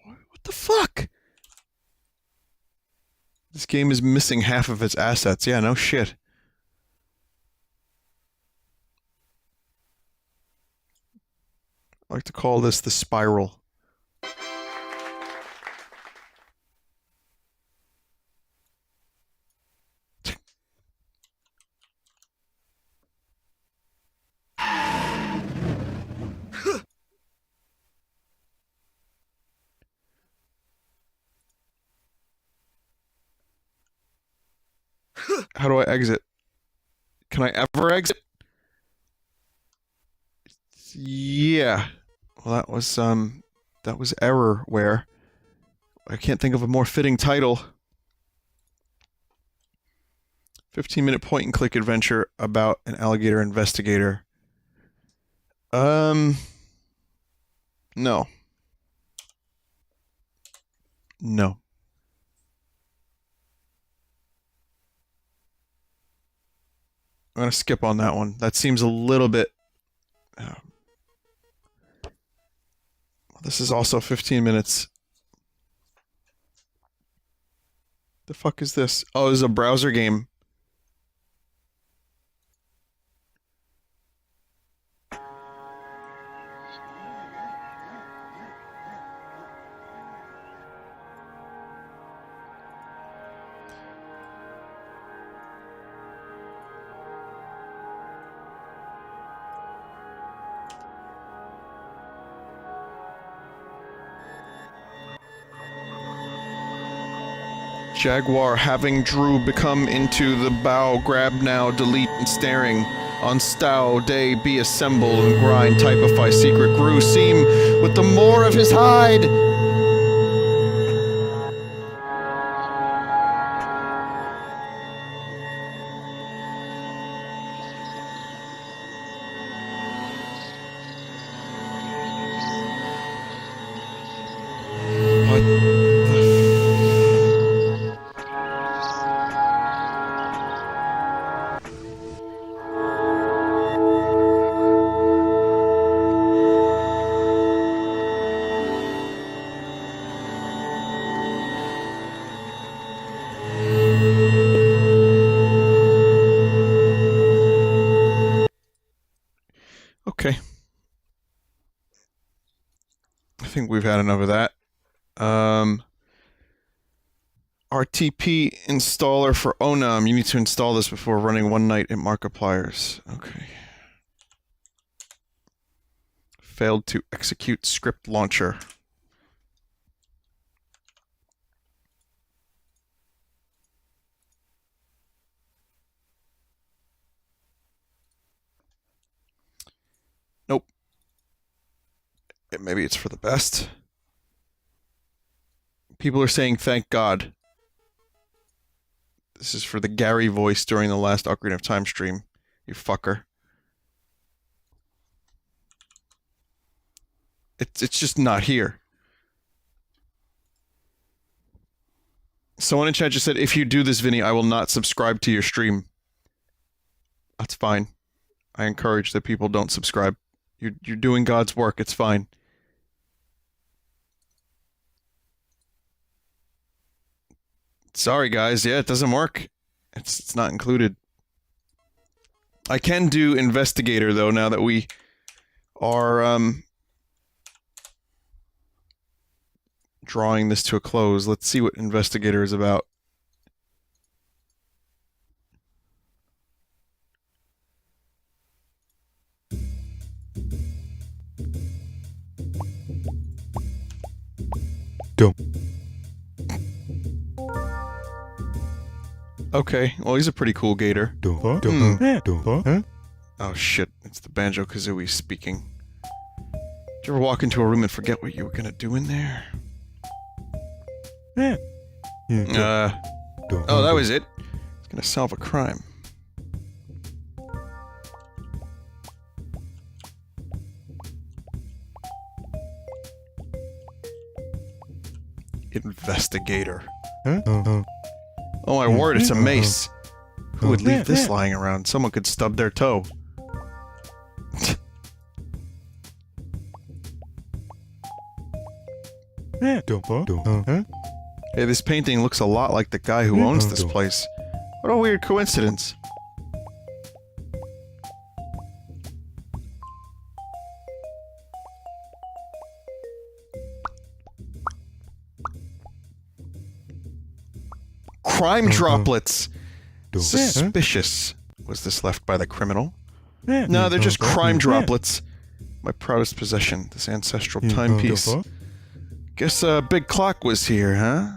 What the fuck? This game is missing half of its assets. Yeah, no shit. I like to call this the spiral. How do I exit? Can I ever exit? Yeah. Well, that was error Ware. I can't think of a more fitting title. 15-minute point-and-click adventure about an alligator investigator. No. No. I'm gonna skip on that one. That seems a little bit... this is also 15 minutes. The fuck is this? Oh, this is a browser game. Jaguar having Drew become into the bow, grab now, delete and staring. On stow day be assemble and grind, typify secret grew, seam with the more of his hide. we've had enough of that. RTP installer for Onam. You need to install this before running one night at Markiplier's. Okay. Failed to execute script launcher. Nope. Maybe it's for the best. People are saying thank God. This is for the Gary voice during the last Ocarina of Time stream. You fucker. It's just not here. Someone in chat just said, if you do this, Vinny, I will not subscribe to your stream. That's fine. I encourage that people don't subscribe. You're doing God's work. It's fine. Sorry, guys. Yeah, it doesn't work. It's not included. I can do Investi-Gator, though, now that we are, drawing this to a close. Let's see what Investi-Gator is about. Okay, well, he's a pretty cool gator. Oh shit, it's the Banjo-Kazooie speaking. Did you ever walk into a room and forget what you were gonna do in there? Oh, that was it. It's gonna solve a crime. Investi-Gator. Oh my word, it's a mace. Who would leave this lying around? Someone could stub their toe. Hey, this painting looks a lot like the guy who owns this place. What a weird coincidence. Crime droplets! Suspicious. Was this left by the criminal? No, they're just crime droplets. My proudest possession, this ancestral timepiece. Guess a big clock was here, huh?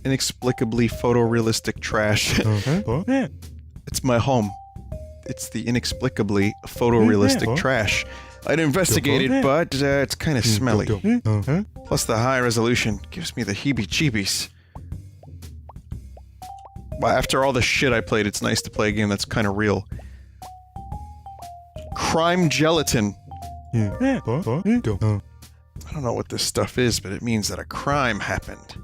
Inexplicably photorealistic trash. It's my home. It's the inexplicably photorealistic trash. I'd investigate it, but it's kind of smelly. Plus the high resolution gives me the heebie-jeebies. But after all the shit I played, it's nice to play a game that's kind of real. Crime gelatin. I don't know what this stuff is, but it means that a crime happened.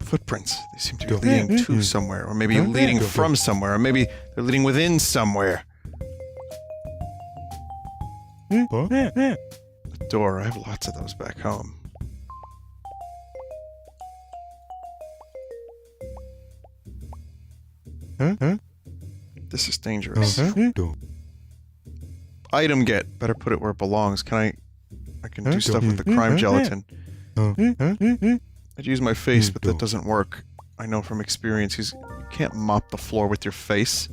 Footprints. They seem to be leading to somewhere, or maybe leading from somewhere, or maybe they're leading within somewhere. A door. I have lots of those back home. This is dangerous. Item get. Better put it where it belongs. I can do stuff with the crime gelatin. I'd use my face, but that doesn't work. I know from experience, you can't mop the floor with your face.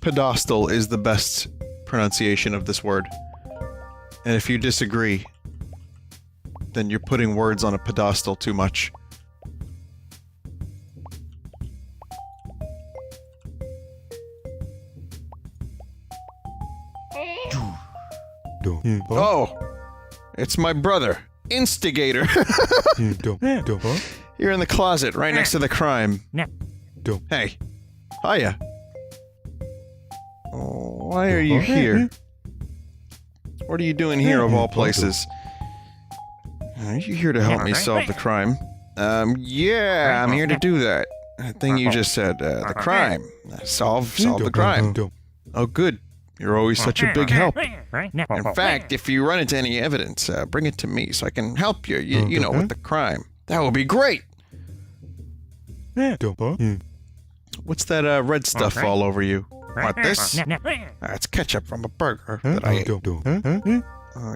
Pedestal is the best pronunciation of this word. And if you disagree, then you're putting words on a pedestal too much. Oh! It's my brother, Instigator! You're in the closet, right next to the crime. Hey. Hiya. Why are you here? What are you doing here, of all places? Are you here to help me solve the crime? Yeah, I'm here to do that. That thing you just said, the crime. Solve the crime. Oh, good. You're always such a big help. In fact, if you run into any evidence, bring it to me so I can help you, you know, with the crime. That would be great! What's that red stuff all over you? Want this? It's ketchup from a burger that I ate.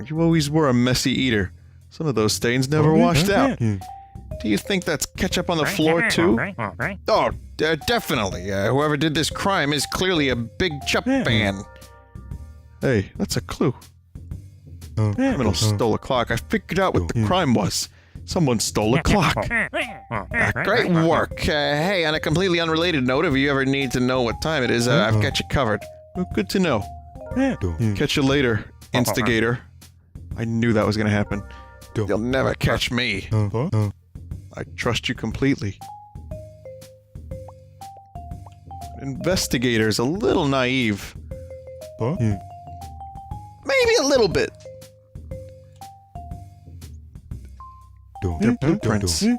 You always were a messy eater. Some of those stains never washed out. Do you think that's ketchup on the floor, too? Oh, definitely. Whoever did this crime is clearly a big Chup fan. Hey, that's a clue. Criminal stole a clock. I figured out what the crime was. Someone stole a clock. Great work. Hey, on a completely unrelated note, if you ever need to know what time it is, I've got you covered. Well, good to know. Catch you later, Investi-Gator. I knew that was gonna happen. You'll never catch me. I trust you completely. Investi-Gator's a little naive. Maybe a little bit. They're blueprints. In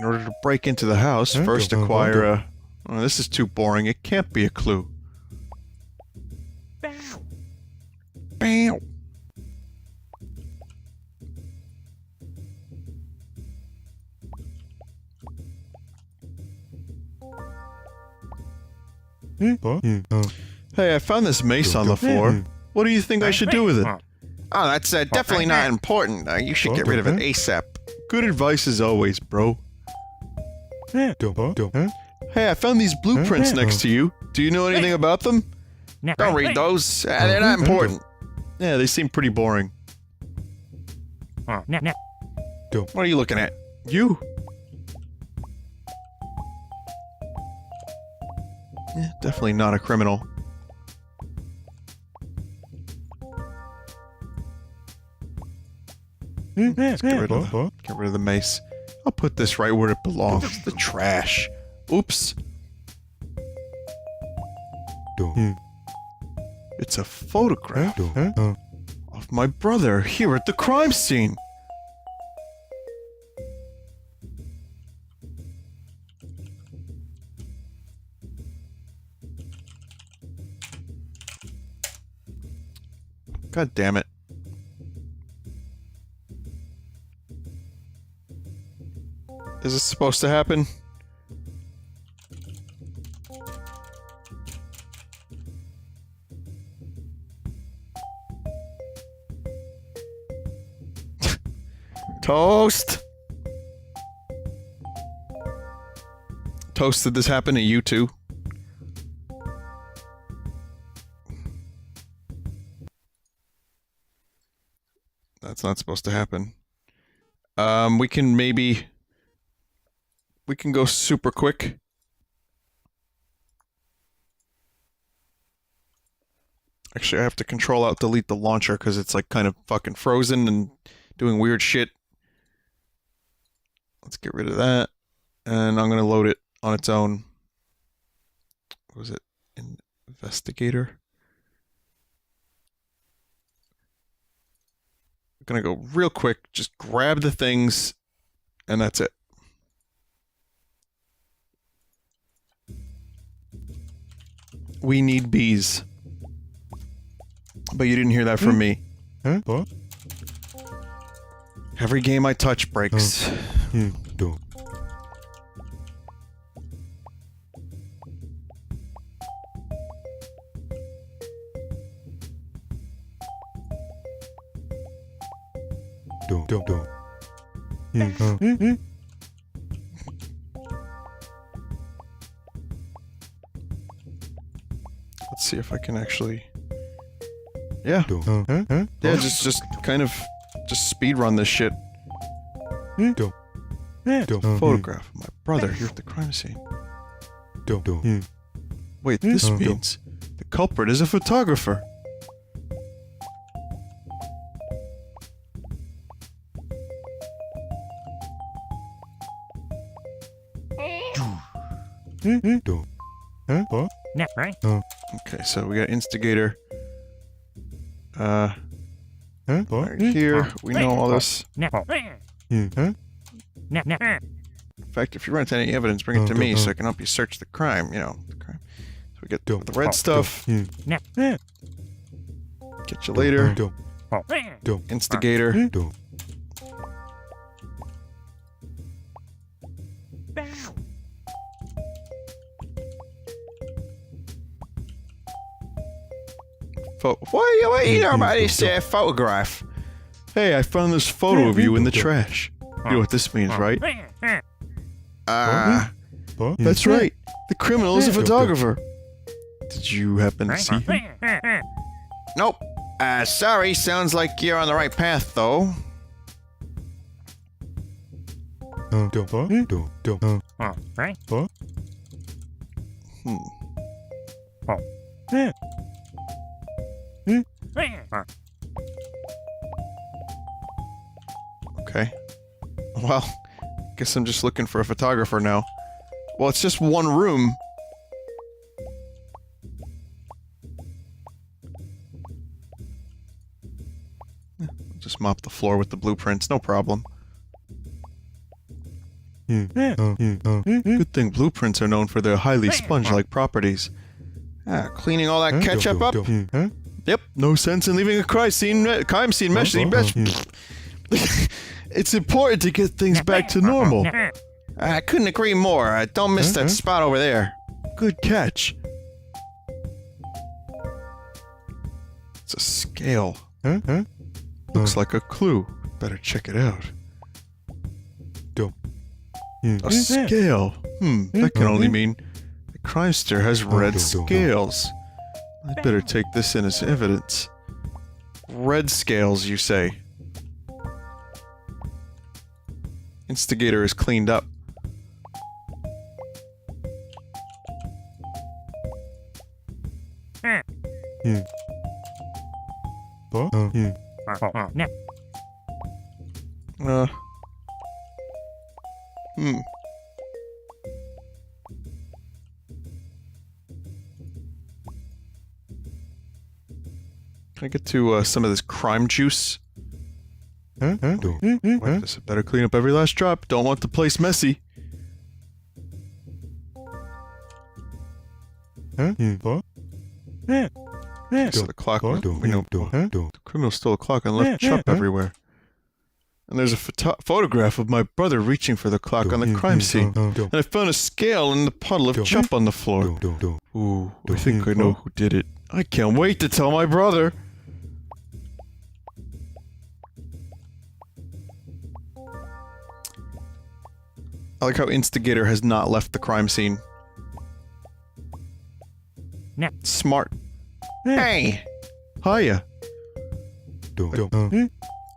order to break into the house, first acquire a... Oh, this is too boring. It can't be a clue. Bam! Hey, I found this mace on the floor. What do you think I should do with it? Oh, that's definitely not important. You should get rid of it ASAP. Good advice as always, bro. Hey, I found these blueprints next to you. Do you know anything about them? Don't read those. They're not important. Yeah, they seem pretty boring. What are you looking at? You? Yeah, definitely not a criminal. Let's get rid of the mace. I'll put this right where it belongs. The trash. Oops. It's a photograph of my brother here at the crime scene. God damn it. Is this supposed to happen? Toast! Toast, did this happen to you too? That's not supposed to happen. We can go super quick. Actually, I have to Control-Alt-Delete the launcher because it's like kind of fucking frozen and doing weird shit. Let's get rid of that. And I'm gonna load it on its own. What was it? Investi-Gator? I'm gonna go real quick, just grab the things, and that's it. We need bees. But you didn't hear that from me. Huh? Every game I touch breaks. Let's see if I can actually... Yeah. Yeah, just kind of... Just speedrun this shit. Photograph of my brother here at the crime scene. Wait, this means... The culprit is a photographer. Okay, so we got Investi-Gator. Right here, we know all this. In fact, if you run into any evidence, bring it to me so I can help you search the crime, you know, the crime. So we get the red stuff. Catch you later. Instigator. What are you talking about this photograph? Hey, I found this photo of you in the trash. You know what this means, right? That's right. The criminal is a photographer. Did you happen to see him? Nope. Sorry, sounds like you're on the right path, though. Okay. Well, guess I'm just looking for a photographer now. Well, it's just one room. Just mop the floor with the blueprints, no problem. Good thing blueprints are known for their highly sponge-like properties. Cleaning all that ketchup up? Yep, no sense in leaving a crime scene messy. It's important to get things back to normal. I couldn't agree more. Don't miss that spot over there. Good catch. It's a scale. Looks like a clue. Better check it out. A scale. That can only mean the crimester has red scales. I'd better take this in as evidence. Red scales, you say? Instigator is cleaned up. Can I get to some of this crime juice? Wipe this. Better clean up every last drop. Don't want the place messy. So the clock. The criminal stole a clock and left chop everywhere. And there's a photograph of my brother reaching for the clock on the crime scene. And I found a scale in the puddle of chop on the floor. Ooh, I think I know who did it. I can't wait to tell my brother. I like how Instigator has not left the crime scene. Smart. Hey! Hiya.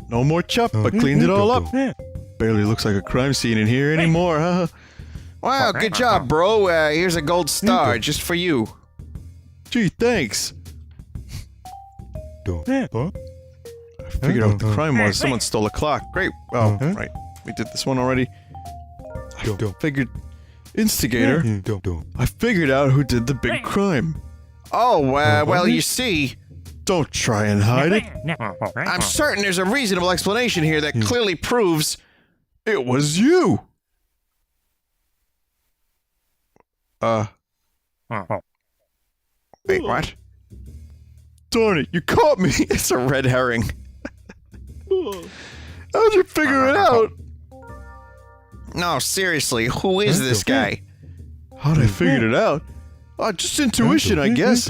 No more chop, I cleaned it all up. Barely looks like a crime scene in here anymore, huh? Wow, good job, bro. Here's a gold star, just for you. Gee, thanks. I figured out what the crime was. Someone stole a clock. Great. Oh, right. We did this one already. I figured... Instigator. I figured out who did the big crime. Oh, well, you see... Don't try and hide it. I'm certain there's a reasonable explanation here that clearly proves... It was you! Wait, what? Darn it, you caught me! It's a red herring. How'd you figure it out? No, seriously, who is this guy? How'd I figure it out? Just intuition, I guess.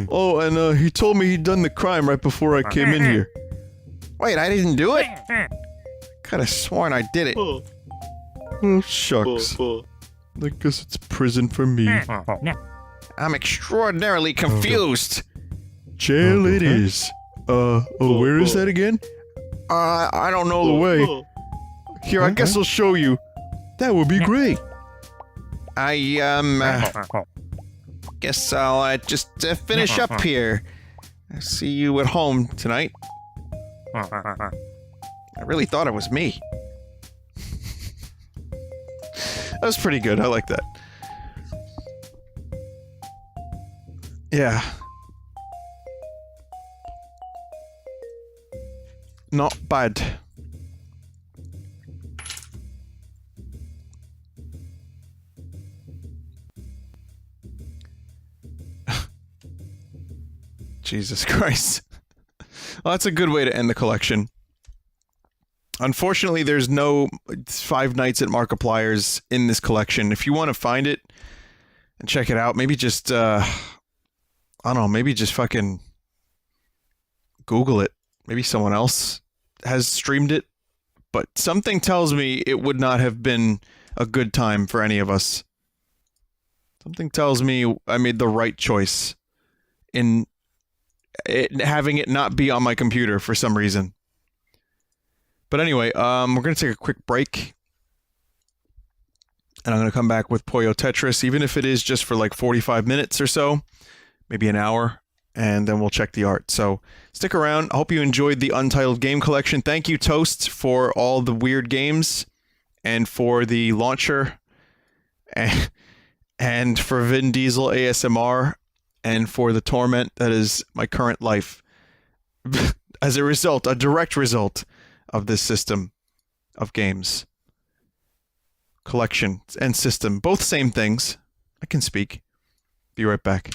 Oh, and he told me he'd done the crime right before I came in here. Wait, I didn't do it? Could've sworn I did it. Oh, shucks. I guess it's prison for me. I'm extraordinarily confused. Jail it is. Where is that again? I don't know the way. Here, I guess I'll show you. That would be great. Guess I'll just finish up here. I'll see you at home tonight. I really thought it was me. That was pretty good. I like that. Yeah. Not bad. Jesus Christ. Well, that's a good way to end the collection. Unfortunately, there's no Five Nights at Markiplier's in this collection. If you want to find it and check it out, maybe just, I don't know, maybe just fucking Google it. Maybe someone else has streamed it. But something tells me it would not have been a good time for any of us. Something tells me I made the right choice in having it not be on my computer for some reason. But anyway, we're going to take a quick break. And I'm going to come back with Puyo Tetris, even if it is just for like 45 minutes or so. Maybe an hour. And then we'll check the art. So stick around. I hope you enjoyed the Untitled Game Collection. Thank you, Toast, for all the weird games. And for the launcher. And for Vin Diesel ASMR. And for the torment that is my current life. As a result, a direct result of this system of games. Collection and system. Both same things. I can speak. Be right back.